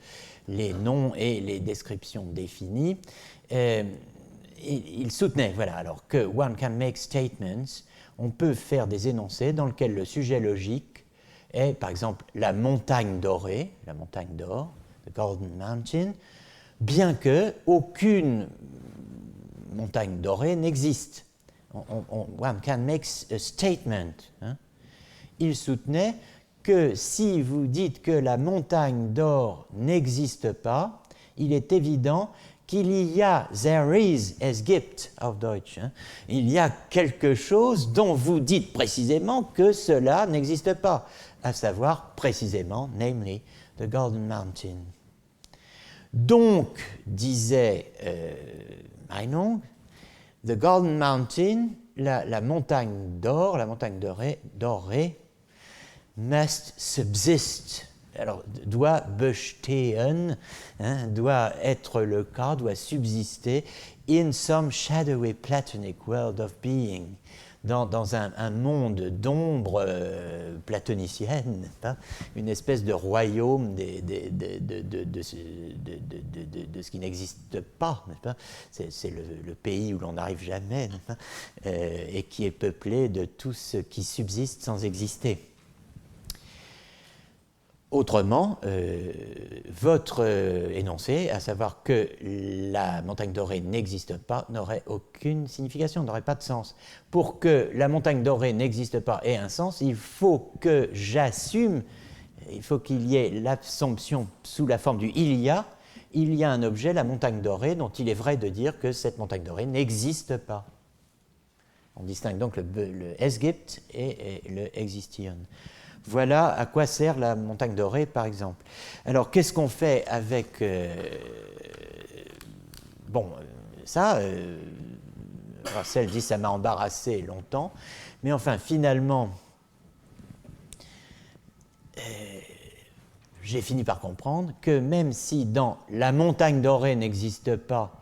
les noms et les descriptions définies. Il soutenait, voilà, alors que one can make statements, on peut faire des énoncés dans lesquels le sujet logique est, par exemple, la montagne dorée, la montagne d'or, the Golden Mountain, bien que aucune montagne dorée n'existe. One can make a statement. Il soutenait que si vous dites que la montagne d'or n'existe pas, il est évident qu'il y a, there is, es gibt auf Deutsch, il y a quelque chose dont vous dites précisément que cela n'existe pas, à savoir précisément, namely, the Golden Mountain. Donc, disait Meinong, the Golden Mountain, la montagne d'or, la montagne dorée, must subsist, alors doit bestehen, doit être le cas, doit subsister in some shadowy platonic world of being, dans un monde d'ombre platonicienne, une espèce de royaume de ce qui n'existe pas, c'est le pays où l'on n'arrive jamais, et qui est peuplé de tout ce qui subsiste sans exister. Autrement, votre énoncé, à savoir que la montagne dorée n'existe pas, n'aurait aucune signification, n'aurait pas de sens. Pour que la montagne dorée n'existe pas ait un sens, il faut que j'assume, il faut qu'il y ait l'assomption sous la forme du il y a un objet, la montagne dorée, dont il est vrai de dire que cette montagne dorée n'existe pas. On distingue donc le es gibt et le existieren. Voilà à quoi sert la montagne dorée, par exemple. Alors, qu'est-ce qu'on fait avec... Russell dit ça m'a embarrassé longtemps, mais enfin, finalement, j'ai fini par comprendre que même si dans la montagne dorée n'existe pas,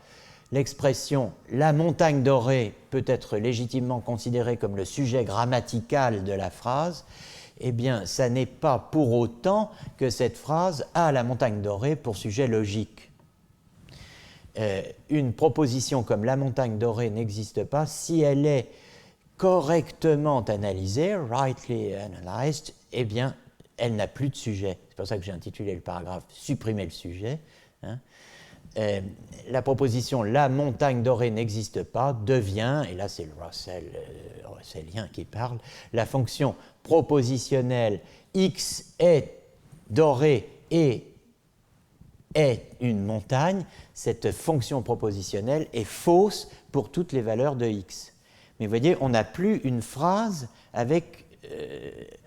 l'expression « la montagne dorée » peut être légitimement considérée comme le sujet grammatical de la phrase, eh bien, ça n'est pas pour autant que cette phrase a la montagne dorée pour sujet logique. Une proposition comme la montagne dorée n'existe pas si elle est correctement analysée, rightly analyzed, eh bien, elle n'a plus de sujet. C'est pour ça que j'ai intitulé le paragraphe « Supprimer le sujet ». La proposition « la montagne dorée n'existe pas » devient, et là c'est le Russellien qui parle, la fonction propositionnelle x est doré et est une montagne. Cette fonction propositionnelle est fausse pour toutes les valeurs de x. Mais vous voyez, on n'a plus une phrase avec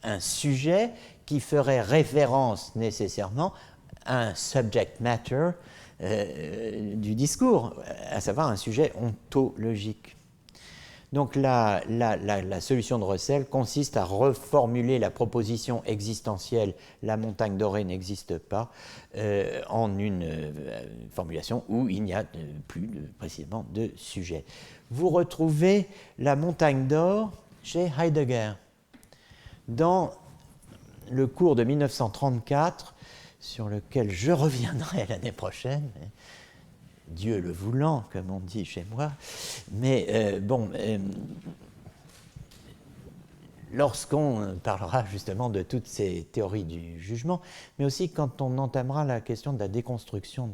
un sujet qui ferait référence nécessairement à un subject matter du discours, à savoir un sujet ontologique. Donc la solution de Russell consiste à reformuler la proposition existentielle « la montagne dorée n'existe pas » en une formulation où il n'y a plus précisément de sujet. Vous retrouvez la montagne d'or chez Heidegger. Dans le cours de 1934, sur lequel je reviendrai l'année prochaine, Dieu le voulant, comme on dit chez moi, mais lorsqu'on parlera justement de toutes ces théories du jugement, mais aussi quand on entamera la question de la déconstruction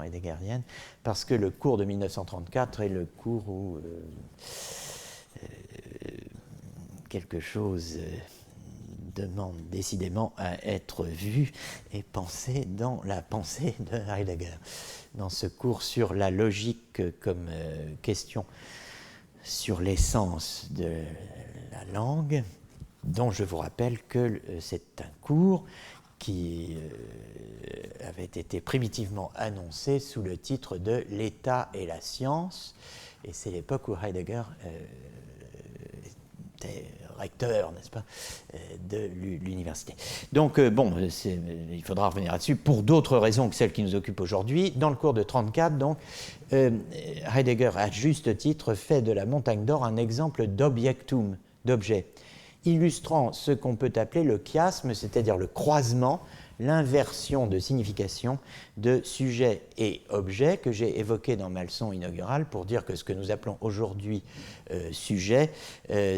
heideggerienne, parce que le cours de 1934 est le cours où quelque chose demande décidément à être vu et pensé dans la pensée de Heidegger. Dans ce cours sur la logique comme question sur l'essence de la langue, dont je vous rappelle que c'est un cours qui avait été primitivement annoncé sous le titre de « L'État et la science », et c'est l'époque où Heidegger était recteur, n'est-ce pas, de l'université. Donc, il faudra revenir là-dessus pour d'autres raisons que celles qui nous occupent aujourd'hui. Dans le cours de 1934, donc, Heidegger, à juste titre, fait de la montagne d'or un exemple d'objectum, d'objet, illustrant ce qu'on peut appeler le chiasme, c'est-à-dire le croisement, l'inversion de signification de sujet et objet que j'ai évoqué dans ma leçon inaugurale pour dire que ce que nous appelons aujourd'hui sujet,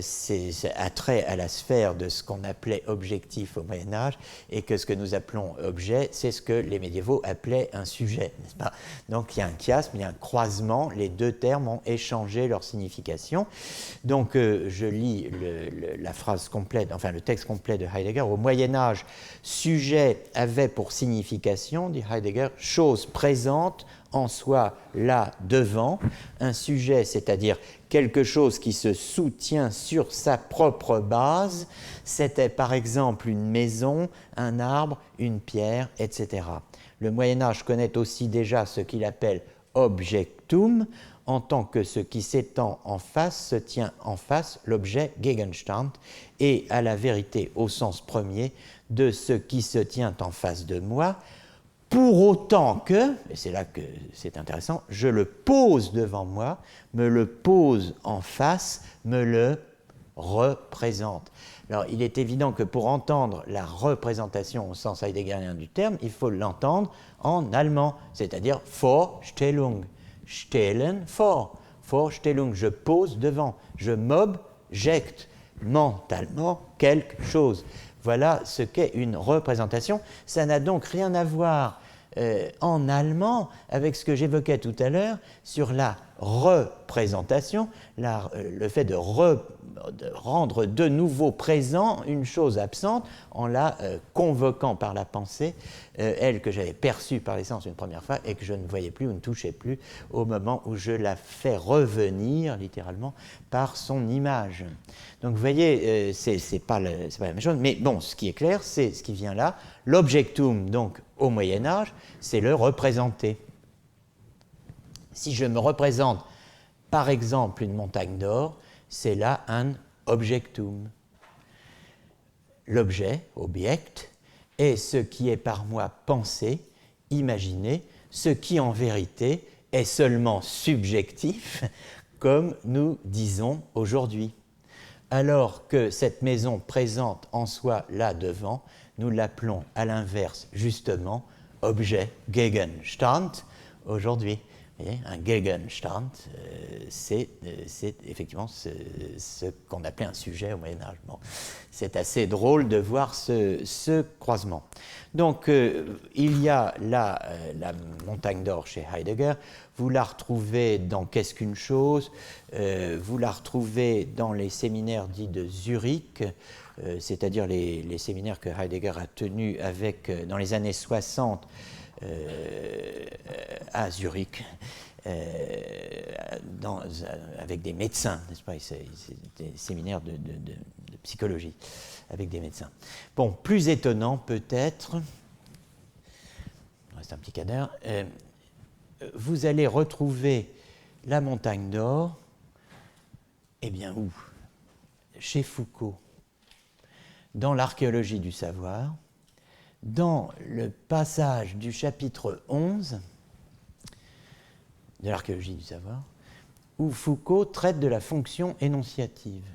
c'est attrait à la sphère de ce qu'on appelait objectif au Moyen-Âge, et que ce que nous appelons objet, c'est ce que les médiévaux appelaient un sujet, n'est-ce pas? Donc il y a un chiasme, il y a un croisement, les deux termes ont échangé leur signification. Donc je lis la phrase complète, enfin le texte complet de Heidegger. Au Moyen-Âge, sujet avait pour signification, dit Heidegger, chose présente en soi là devant, un sujet, c'est-à-dire quelque chose qui se soutient sur sa propre base, c'était par exemple une maison, un arbre, une pierre, etc. Le Moyen-Âge connaît aussi déjà ce qu'il appelle objectum, en tant que ce qui s'étend en face se tient en face, l'objet Gegenstand, et à la vérité au sens premier de ce qui se tient en face de moi, pour autant que, et c'est là que c'est intéressant, je le pose devant moi, me le pose en face, me le représente. Alors, il est évident que pour entendre la représentation au sens heideggerien du terme, il faut l'entendre en allemand, c'est-à-dire Vorstellung. Stellen, Vorstellung, je pose devant, je m'objecte mentalement quelque chose. Voilà ce qu'est une représentation. Ça n'a donc rien à voir en allemand avec ce que j'évoquais tout à l'heure sur la représentation, le fait de rendre de nouveau présent une chose absente en la convoquant par la pensée, elle que j'avais perçue par l'essence une première fois et que je ne voyais plus ou ne touchais plus au moment où je la fais revenir littéralement par son image. Donc vous voyez, c'est pas la même chose, mais bon, ce qui est clair, c'est ce qui vient là. L'objectum, donc au Moyen-Âge, c'est le représenter. Si je me représente, par exemple, une montagne d'or, c'est là un objectum. L'objet, object, est ce qui est par moi pensé, imaginé, ce qui en vérité est seulement subjectif, comme nous disons aujourd'hui. Alors que cette maison présente en soi là devant, nous l'appelons à l'inverse justement objet Gegenstand aujourd'hui. Un Gegenstand, c'est effectivement ce qu'on appelait un sujet au Moyen-Âge. Bon, c'est assez drôle de voir ce croisement. Donc, il y a là la montagne d'or chez Heidegger. Vous la retrouvez dans Qu'est-ce qu'une chose? Vous la retrouvez dans les séminaires dits de Zurich, c'est-à-dire les séminaires que Heidegger a tenus dans les années 60 à Zurich, avec des médecins, n'est-ce pas? C'est des séminaires de psychologie avec des médecins. Bon, plus étonnant peut-être, il reste un petit quart d'heure, vous allez retrouver la montagne d'or, eh bien où? Chez Foucault, dans l'archéologie du savoir, dans le passage du chapitre 11 de l'archéologie du savoir, où Foucault traite de la fonction énonciative.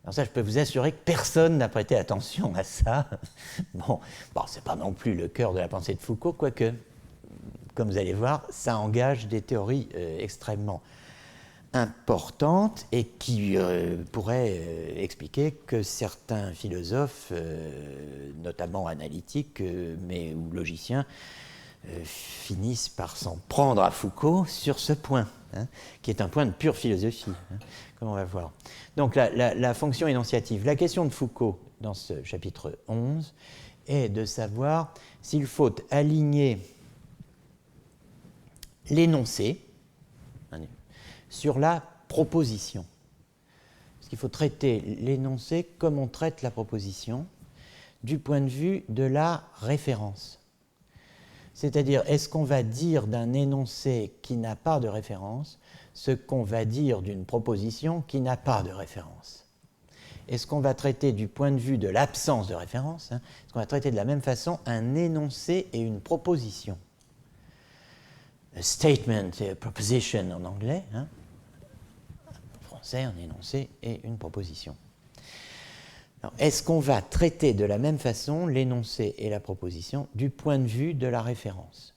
Alors ça, je peux vous assurer que personne n'a prêté attention à ça. Bon, c'est pas non plus le cœur de la pensée de Foucault, quoique, comme vous allez voir, ça engage des théories extrêmement importante et qui pourrait expliquer que certains philosophes, notamment analytiques ou logiciens, finissent par s'en prendre à Foucault sur ce point, qui est un point de pure philosophie, comme on va voir. Donc la fonction énonciative. La question de Foucault dans ce chapitre 11 est de savoir s'il faut aligner l'énoncé sur la proposition. Parce qu'il faut traiter l'énoncé comme on traite la proposition, du point de vue de la référence. C'est-à-dire, est-ce qu'on va dire d'un énoncé qui n'a pas de référence ce qu'on va dire d'une proposition qui n'a pas de référence? Est-ce qu'on va traiter du point de vue de l'absence de référence, est-ce qu'on va traiter de la même façon un énoncé et une proposition? A statement et a proposition en anglais, en français, un énoncé et une proposition. Est-ce qu'on va traiter de la même façon l'énoncé et la proposition du point de vue de la référence?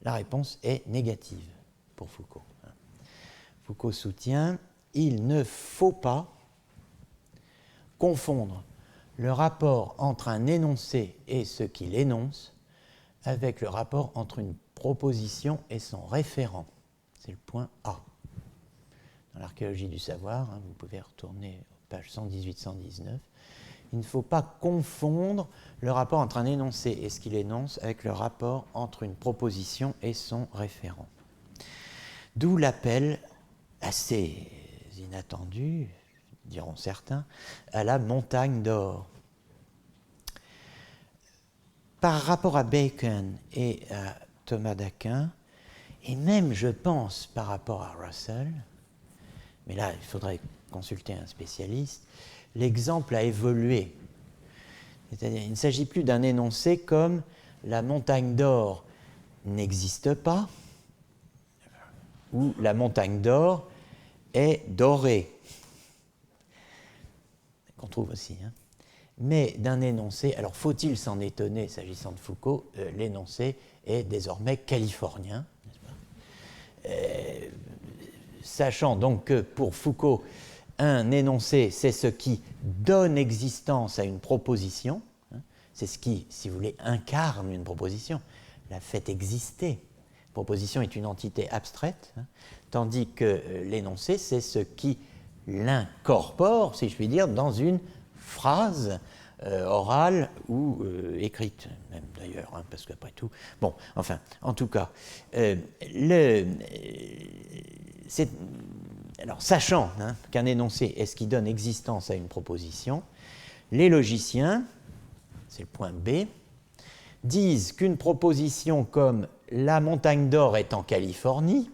La réponse est négative pour Foucault. Foucault soutient qu'il ne faut pas confondre le rapport entre un énoncé et ce qu'il énonce avec le rapport entre une proposition et son référent. C'est le point A. Dans l'archéologie du savoir, vous pouvez retourner aux pages 118-119, il ne faut pas confondre le rapport entre un énoncé et ce qu'il énonce avec le rapport entre une proposition et son référent. D'où l'appel assez inattendu, diront certains, à la montagne d'or. Par rapport à Bacon et à Thomas d'Aquin, et même, je pense, par rapport à Russell, mais là, il faudrait consulter un spécialiste, l'exemple a évolué. C'est-à-dire, il ne s'agit plus d'un énoncé comme « la montagne d'or n'existe pas » ou « la montagne d'or est dorée », qu'on trouve aussi. Mais d'un énoncé, alors faut-il s'en étonner s'agissant de Foucault, l'énoncé est désormais californien, n'est-ce pas? Sachant donc que pour Foucault, un énoncé, c'est ce qui donne existence à une proposition, c'est ce qui, si vous voulez, incarne une proposition, la fait exister. La proposition est une entité abstraite, tandis que l'énoncé, c'est ce qui l'incorpore, si je puis dire, dans une phrase orale ou écrite, même d'ailleurs, parce qu'après tout... Bon, enfin, en tout cas, alors, sachant qu'un énoncé est ce qui donne existence à une proposition, les logiciens, c'est le point B, disent qu'une proposition comme « la montagne d'or est en Californie »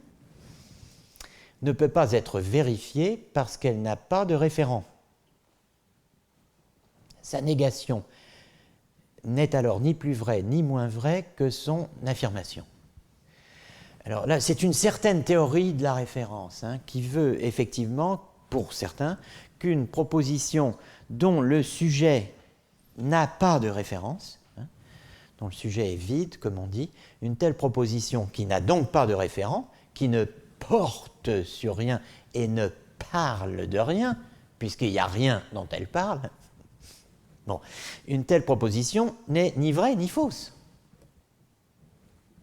ne peut pas être vérifiée parce qu'elle n'a pas de référent. Sa négation n'est alors ni plus vrai ni moins vrai que son affirmation. Alors là, c'est une certaine théorie de la référence qui veut effectivement, pour certains, qu'une proposition dont le sujet n'a pas de référence, dont le sujet est vide, comme on dit, une telle proposition qui n'a donc pas de référent, qui ne porte sur rien et ne parle de rien, puisqu'il n'y a rien dont elle parle, bon, une telle proposition n'est ni vraie ni fausse,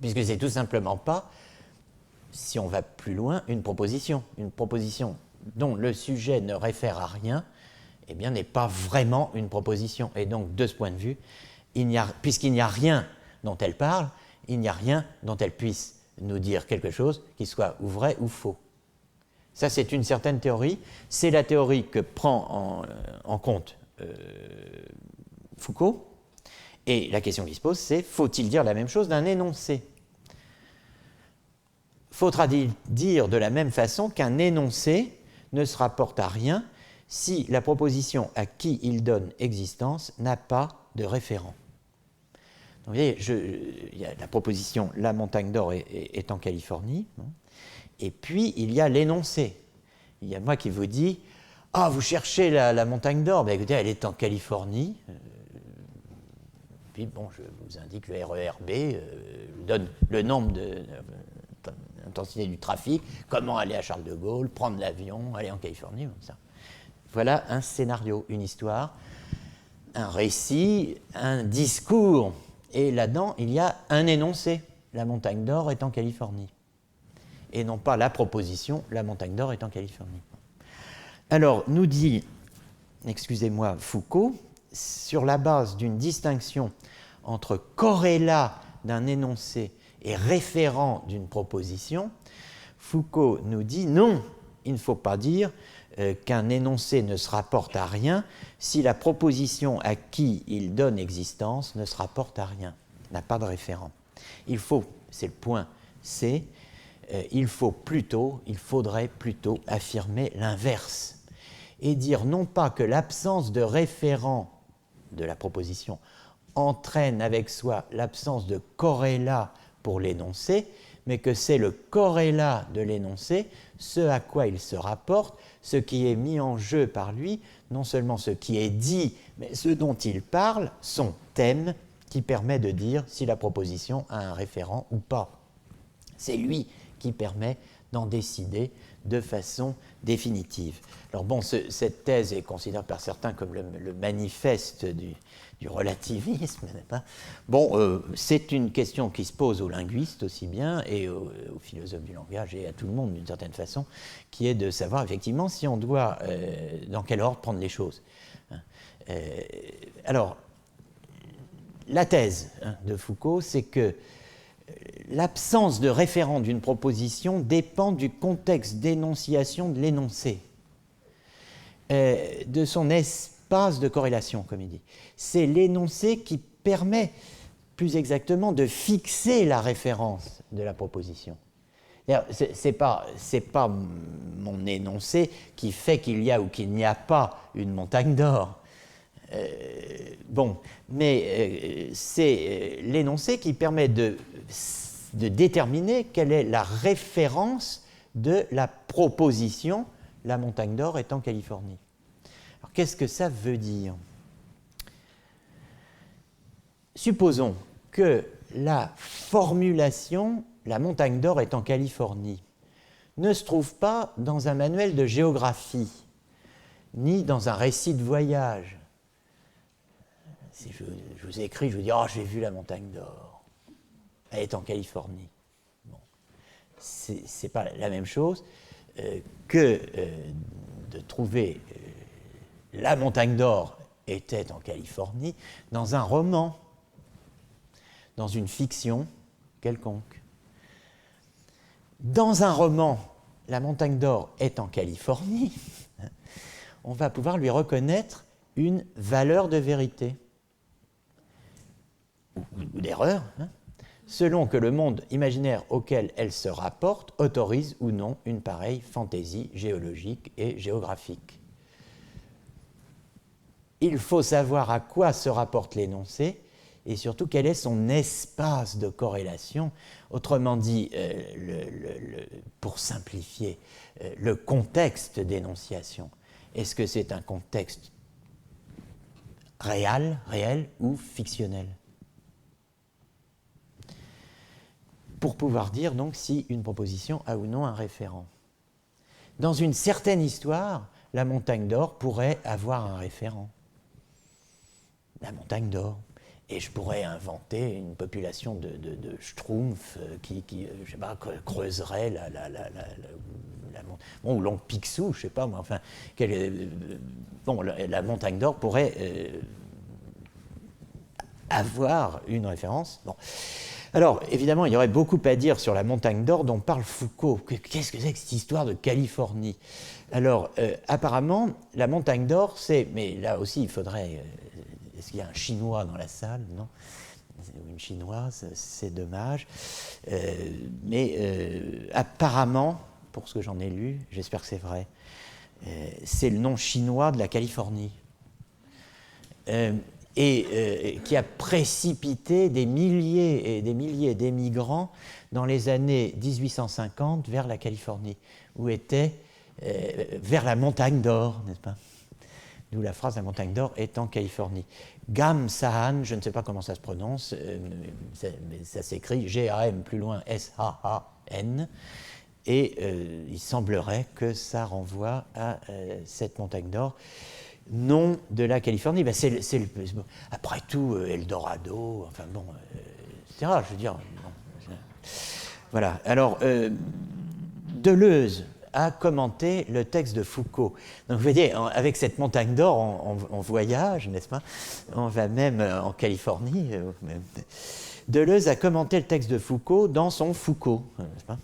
puisque c'est tout simplement pas, si on va plus loin, une proposition dont le sujet ne réfère à rien, eh bien, n'est pas vraiment une proposition. Et donc, de ce point de vue, puisqu'il n'y a rien dont elle parle, il n'y a rien dont elle puisse nous dire quelque chose qui soit ou vrai ou faux. Ça, c'est une certaine théorie. C'est la théorie que prend en compte Foucault. Et la question qui se pose, c'est faut-il dire la même chose d'un énoncé ? Faudra-t-il dire de la même façon qu'un énoncé ne se rapporte à rien si la proposition à qui il donne existence n'a pas de référent. Donc, vous voyez, il y a la proposition « La montagne d'or est en Californie », et puis il y a l'énoncé. Il y a moi qui vous dis « Ah, vous cherchez la montagne d'or », ben, écoutez, elle est en Californie. Puis bon, je vous indique le RERB, donne le nombre d'intensité du trafic, comment aller à Charles de Gaulle, prendre l'avion, aller en Californie, comme ça. Voilà un scénario, une histoire, un récit, un discours. Et là-dedans, il y a un énoncé. La montagne d'or est en Californie. Et non pas la proposition, la montagne d'or est en Californie. Alors, nous dit, excusez-moi, Foucault, sur la base d'une distinction entre corrélat d'un énoncé et référent d'une proposition, Foucault nous dit non, il ne faut pas dire qu'un énoncé ne se rapporte à rien si la proposition à qui il donne existence ne se rapporte à rien, n'a pas de référent. Il faut, c'est le point C, il faudrait plutôt affirmer l'inverse et dire non pas que l'absence de référent de la proposition entraîne avec soi l'absence de corrélat pour l'énoncé, mais que c'est le corrélat de l'énoncé, ce à quoi il se rapporte, ce qui est mis en jeu par lui, non seulement ce qui est dit, mais ce dont il parle, son thème, qui permet de dire si la proposition a un référent ou pas. C'est lui qui permet d'en décider de façon définitive. Alors bon, cette thèse est considérée par certains comme le manifeste du relativisme, n'est-ce pas ? Bon, c'est une question qui se pose aux linguistes aussi bien, et aux philosophes du langage, et à tout le monde d'une certaine façon, qui est de savoir effectivement si on doit, dans quel ordre prendre les choses. Alors, la thèse de Foucault, c'est que l'absence de référent d'une proposition dépend du contexte d'énonciation de l'énoncé, de son espace de corrélation, comme il dit. C'est l'énoncé qui permet, plus exactement, de fixer la référence de la proposition. C'est pas mon énoncé qui fait qu'il y a ou qu'il n'y a pas une montagne d'or. Bon, mais c'est l'énoncé qui permet de déterminer quelle est la référence de la proposition « La montagne d'or est en Californie ». Alors, qu'est-ce que ça veut dire ? Supposons que la formulation « La montagne d'or est en Californie » ne se trouve pas dans un manuel de géographie, ni dans un récit de voyage. Si je vous écris, je vous dis « Oh, j'ai vu la montagne d'or. Elle est en Californie. » Bon. Ce n'est pas la même chose que de trouver la montagne d'or était en Californie dans un roman, dans une fiction quelconque. Dans un roman, la montagne d'or est en Californie, on va pouvoir lui reconnaître une valeur de vérité ou d'erreur, selon que le monde imaginaire auquel elle se rapporte autorise ou non une pareille fantaisie géologique et géographique. Il faut savoir à quoi se rapporte l'énoncé, et surtout quel est son espace de corrélation. Autrement dit, pour simplifier, le contexte d'énonciation. Est-ce que c'est un contexte réel ou fictionnel? Pour pouvoir dire donc si une proposition a ou non un référent. Dans une certaine histoire, la montagne d'or pourrait avoir un référent. La montagne d'or. Et je pourrais inventer une population de schtroumpfs qui je sais pas, creuserait la bon, ou long Picsou, je sais pas moi, enfin, bon, la montagne d'or pourrait avoir une référence. Bon. Alors, évidemment, il y aurait beaucoup à dire sur la montagne d'or dont parle Foucault. Qu'est-ce que c'est que cette histoire de Californie? Alors, apparemment, la montagne d'or, c'est... Mais là aussi, il faudrait... est-ce qu'il y a un Chinois dans la salle? Non. Une Chinoise, c'est dommage. Mais apparemment, pour ce que j'en ai lu, j'espère que c'est vrai, c'est le nom chinois de la Californie. Et qui a précipité des milliers et des milliers d'émigrants dans les années 1850 vers la Californie, où était vers la montagne d'or, n'est-ce pas? D'où la phrase « la montagne d'or est en Californie ». Gam Sahan, je ne sais pas comment ça se prononce, mais ça s'écrit G-A-M plus loin S-A-A-N, et il semblerait que ça renvoie à cette montagne d'or. Nom de la Californie, ben après tout, Eldorado, enfin bon, etc. Je veux dire, bon, voilà. Alors, Deleuze a commenté le texte de Foucault. Donc, vous voyez, avec cette montagne d'or, on voyage, n'est-ce pas? On va même en Californie. Deleuze a commenté le texte de Foucault dans son Foucault, n'est-ce pas?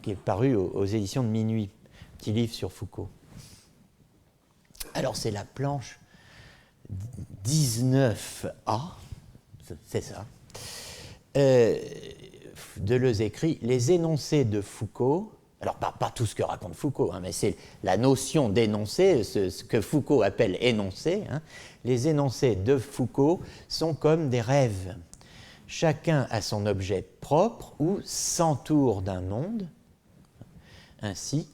Qui est paru aux éditions de Minuit, petit livre sur Foucault. Alors, c'est la planche 19A, c'est ça. Deleuze écrit « Les énoncés de Foucault », alors pas tout ce que raconte Foucault, hein, mais c'est la notion d'énoncé, ce que Foucault appelle énoncé. Hein. Les énoncés de Foucault sont comme des rêves. Chacun a son objet propre ou s'entoure d'un monde. Ainsi,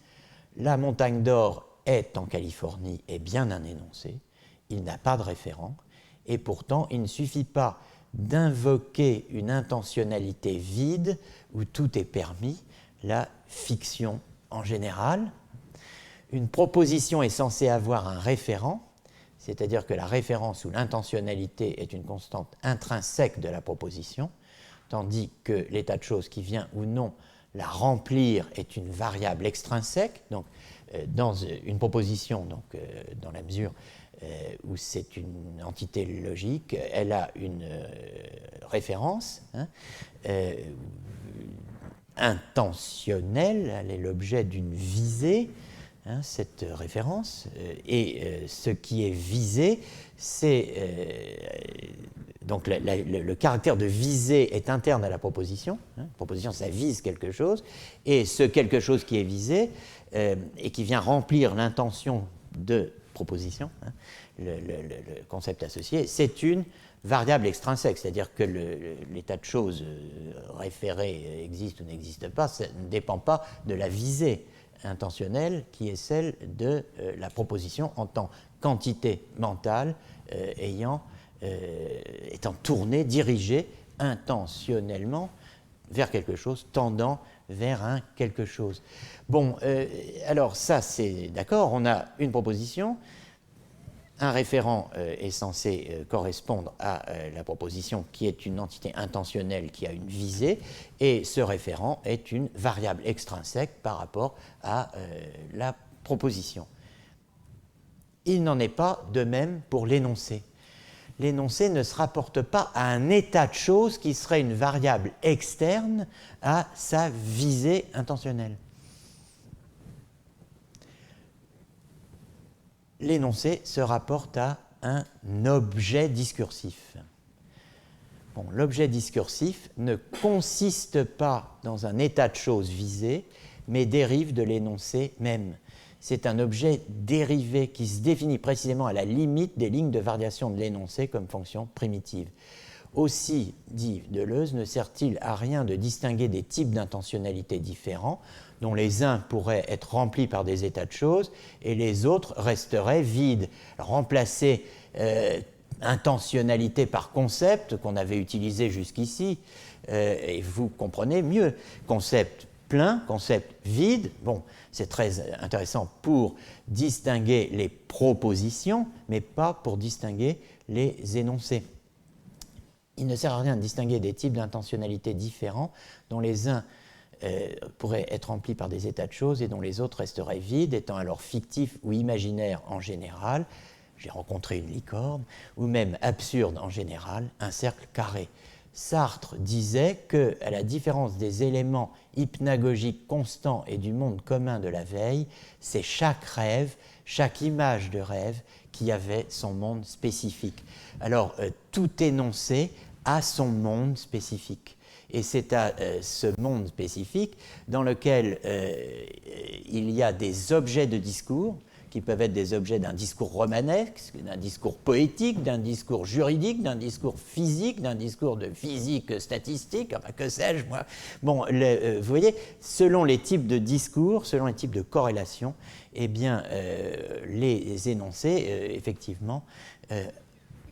la montagne d'or est en Californie est bien un énoncé, il n'a pas de référent, et pourtant il ne suffit pas d'invoquer une intentionnalité vide où tout est permis, la fiction en général. Une proposition est censée avoir un référent, c'est-à-dire que la référence ou l'intentionnalité est une constante intrinsèque de la proposition, tandis que l'état de choses qui vient ou non la remplir est une variable extrinsèque. Donc, dans une proposition, donc, dans la mesure où c'est une entité logique, elle a une référence intentionnelle, elle est l'objet d'une visée, cette référence, et ce qui est visé, c'est... donc le caractère de visée est interne à la proposition. Proposition, ça vise quelque chose, et ce quelque chose qui est visé et qui vient remplir l'intention de proposition, le concept associé, c'est une variable extrinsèque, c'est-à-dire que l'état de choses référé existe ou n'existe pas, ça ne dépend pas de la visée intentionnelle qui est celle de la proposition en tant qu'entité mentale étant tournée, dirigée intentionnellement vers quelque chose, tendant vers un quelque chose. Bon, alors ça c'est d'accord, on a une proposition, un référent est censé correspondre à la proposition qui est une entité intentionnelle qui a une visée, et ce référent est une variable extrinsèque par rapport à la proposition. Il n'en est pas de même pour l'énoncé. L'énoncé ne se rapporte pas à un état de choses qui serait une variable externe à sa visée intentionnelle. L'énoncé se rapporte à un objet discursif. Bon, l'objet discursif ne consiste pas dans un état de choses visé, mais dérive de l'énoncé même. C'est un objet dérivé qui se définit précisément à la limite des lignes de variation de l'énoncé comme fonction primitive. Aussi, dit Deleuze, ne sert-il à rien de distinguer des types d'intentionnalité différents, dont les uns pourraient être remplis par des états de choses et les autres resteraient vides. Alors, remplacer intentionnalité par concept, qu'on avait utilisé jusqu'ici, et vous comprenez mieux, concept plein, concept vide, bon, c'est très intéressant pour distinguer les propositions, mais pas pour distinguer les énoncés. Il ne sert à rien de distinguer des types d'intentionnalité différents, dont les uns pourraient être remplis par des états de choses et dont les autres resteraient vides, étant alors fictifs ou imaginaires en général, j'ai rencontré une licorne, ou même absurdes en général, un cercle carré. Sartre disait que, à la différence des éléments hypnagogiques constants et du monde commun de la veille, c'est chaque rêve, chaque image de rêve qui avait son monde spécifique. Alors, tout énoncé a son monde spécifique. Et c'est à ce monde spécifique dans lequel il y a des objets de discours qui peuvent être des objets d'un discours romanesque, d'un discours poétique, d'un discours juridique, d'un discours physique, d'un discours de physique statistique, enfin que sais-je moi. Bon, vous voyez, selon les types de discours, selon les types de corrélations, eh bien, les énoncés, effectivement,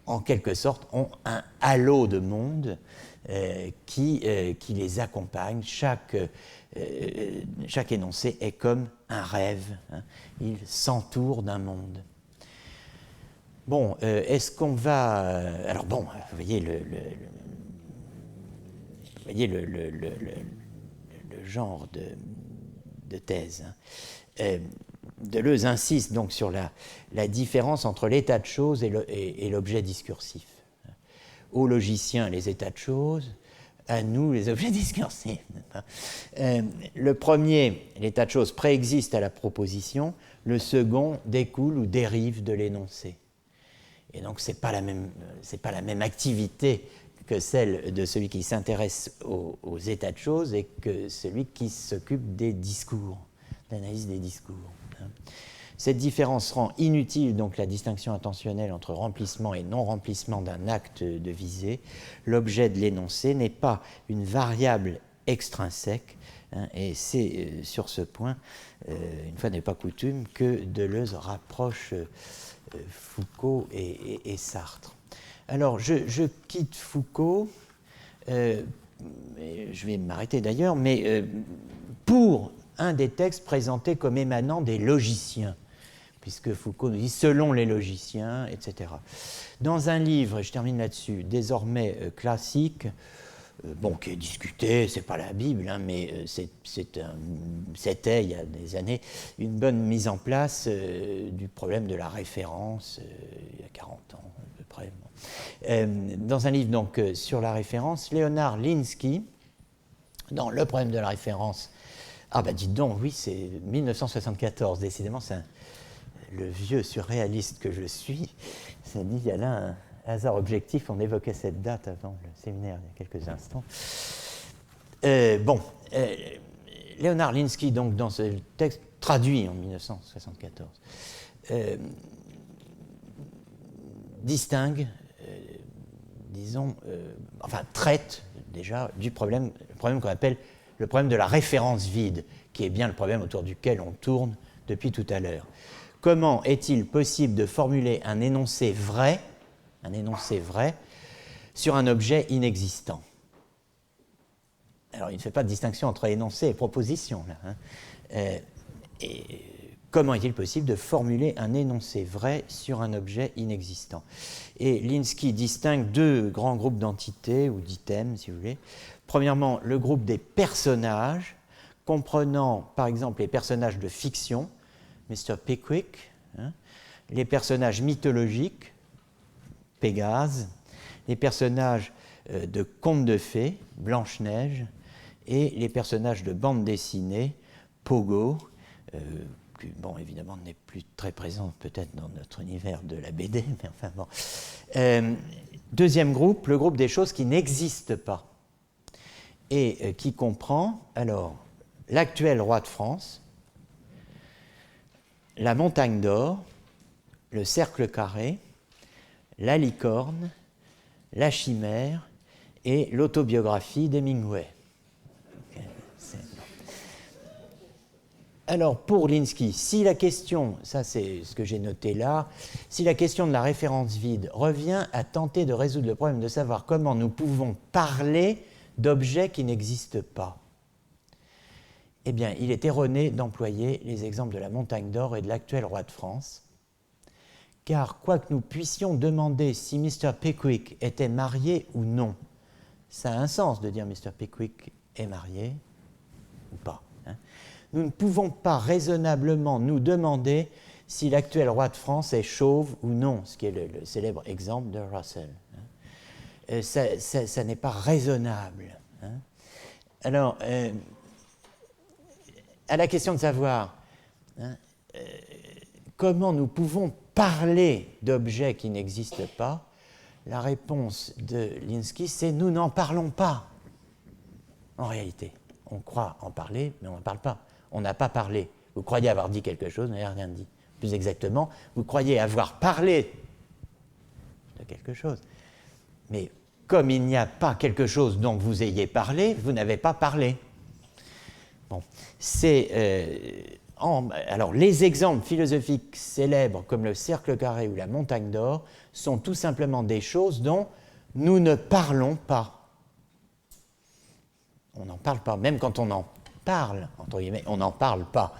en quelque sorte, ont un halo de monde qui les accompagne. Chaque énoncé est comme un rêve, hein. Il s'entoure d'un monde. Bon, est-ce qu'on va... alors bon, vous voyez le genre de thèse. Hein. Deleuze insiste donc sur la différence entre l'état de choses et l'objet discursif. Aux logiciens, les états de choses, à nous, les objets discursifs. Le premier, l'état de choses, préexiste à la proposition, le second découle ou dérive de l'énoncé. Et donc, ce n'est pas la même activité que celle de celui qui s'intéresse aux états de choses et que celui qui s'occupe des discours, d'analyse des discours. Cette différence rend inutile donc la distinction intentionnelle entre remplissement et non-remplissement d'un acte de visée. L'objet de l'énoncé n'est pas une variable extrinsèque, hein, et c'est sur ce point, une fois n'est pas coutume, que Deleuze rapproche Foucault et Sartre. Alors, je quitte Foucault, je vais m'arrêter d'ailleurs, mais pour un des textes présentés comme émanant des logiciens, puisque Foucault nous dit « selon les logiciens », etc. Dans un livre, et je termine là-dessus, désormais classique, qui est discuté, c'est pas la Bible, hein, mais c'était, il y a des années, une bonne mise en place du problème de la référence, il y a 40 ans à peu près. Dans un livre donc, sur la référence, Léonard Linsky, dans Le problème de la référence, ah ben dites donc, oui, c'est 1974, décidément, c'est le vieux surréaliste que je suis, ça dit, il y a là un hasard objectif, on évoquait cette date avant le séminaire il y a quelques instants. Léonard Linsky, donc, dans ce texte traduit en 1974, distingue, traite déjà du problème qu'on appelle le problème de la référence vide, qui est bien le problème autour duquel on tourne depuis tout à l'heure. Comment est-il possible de formuler un énoncé vrai sur un objet inexistant? Alors, il ne fait pas de distinction entre énoncé et proposition, là. Hein. Comment est-il possible de formuler un énoncé vrai sur un objet inexistant? Et Linsky distingue deux grands groupes d'entités, ou d'items, si vous voulez. Premièrement, le groupe des personnages, comprenant, par exemple, les personnages de fiction, Mr. Pickwick, hein, les personnages mythologiques, Pégase, les personnages de contes de fées, Blanche-Neige, et les personnages de bande dessinée, Pogo, qui, bon, évidemment, n'est plus très présent peut-être dans notre univers de la BD, mais enfin bon. Deuxième groupe, le groupe des choses qui n'existent pas, et qui comprend, alors, l'actuel roi de France, la montagne d'or, le cercle carré, la licorne, la chimère et l'autobiographie d'Hemingway. Alors, pour Linsky, si la question, ça c'est ce que j'ai noté là, si la question de la référence vide revient à tenter de résoudre le problème de savoir comment nous pouvons parler d'objets qui n'existent pas, eh bien, il est erroné d'employer les exemples de la Montagne d'Or et de l'actuel roi de France, car quoi que nous puissions demander si Mr. Pickwick était marié ou non, ça a un sens de dire Mr. Pickwick est marié ou pas. Nous ne pouvons pas raisonnablement nous demander si l'actuel roi de France est chauve ou non, ce qui est le célèbre exemple de Russell. Ça n'est pas raisonnable. Alors, à la question de savoir comment nous pouvons parler d'objets qui n'existent pas, la réponse de Linsky, c'est nous n'en parlons pas. En réalité, on croit en parler, mais on n'en parle pas. On n'a pas parlé. Vous croyez avoir dit quelque chose, vous n'avez rien dit. Plus exactement, vous croyez avoir parlé de quelque chose. Mais comme il n'y a pas quelque chose dont vous ayez parlé, vous n'avez pas parlé. Bon, alors, les exemples philosophiques célèbres comme le cercle carré ou la montagne d'or sont tout simplement des choses dont nous ne parlons pas. On n'en parle pas, même quand on en parle, entre guillemets, on n'en parle pas.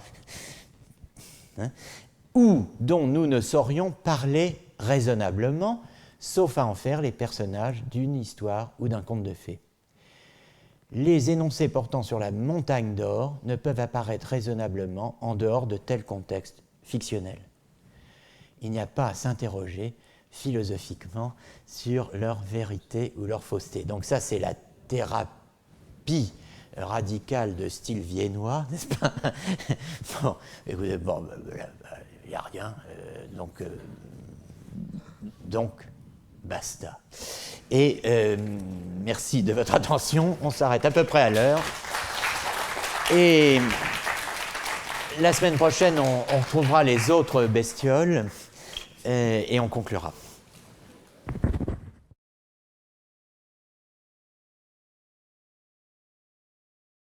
Ou dont nous ne saurions parler raisonnablement, sauf à en faire les personnages d'une histoire ou d'un conte de fées. Les énoncés portant sur la montagne d'or ne peuvent apparaître raisonnablement en dehors de tels contextes fictionnels. Il n'y a pas à s'interroger philosophiquement sur leur vérité ou leur fausseté. Donc ça, c'est la thérapie radicale de style viennois, n'est-ce pas? Bon, écoutez, bon, il n'y a rien, donc basta. Et merci de votre attention, on s'arrête à peu près à l'heure. Et la semaine prochaine, on retrouvera les autres bestioles et on conclura.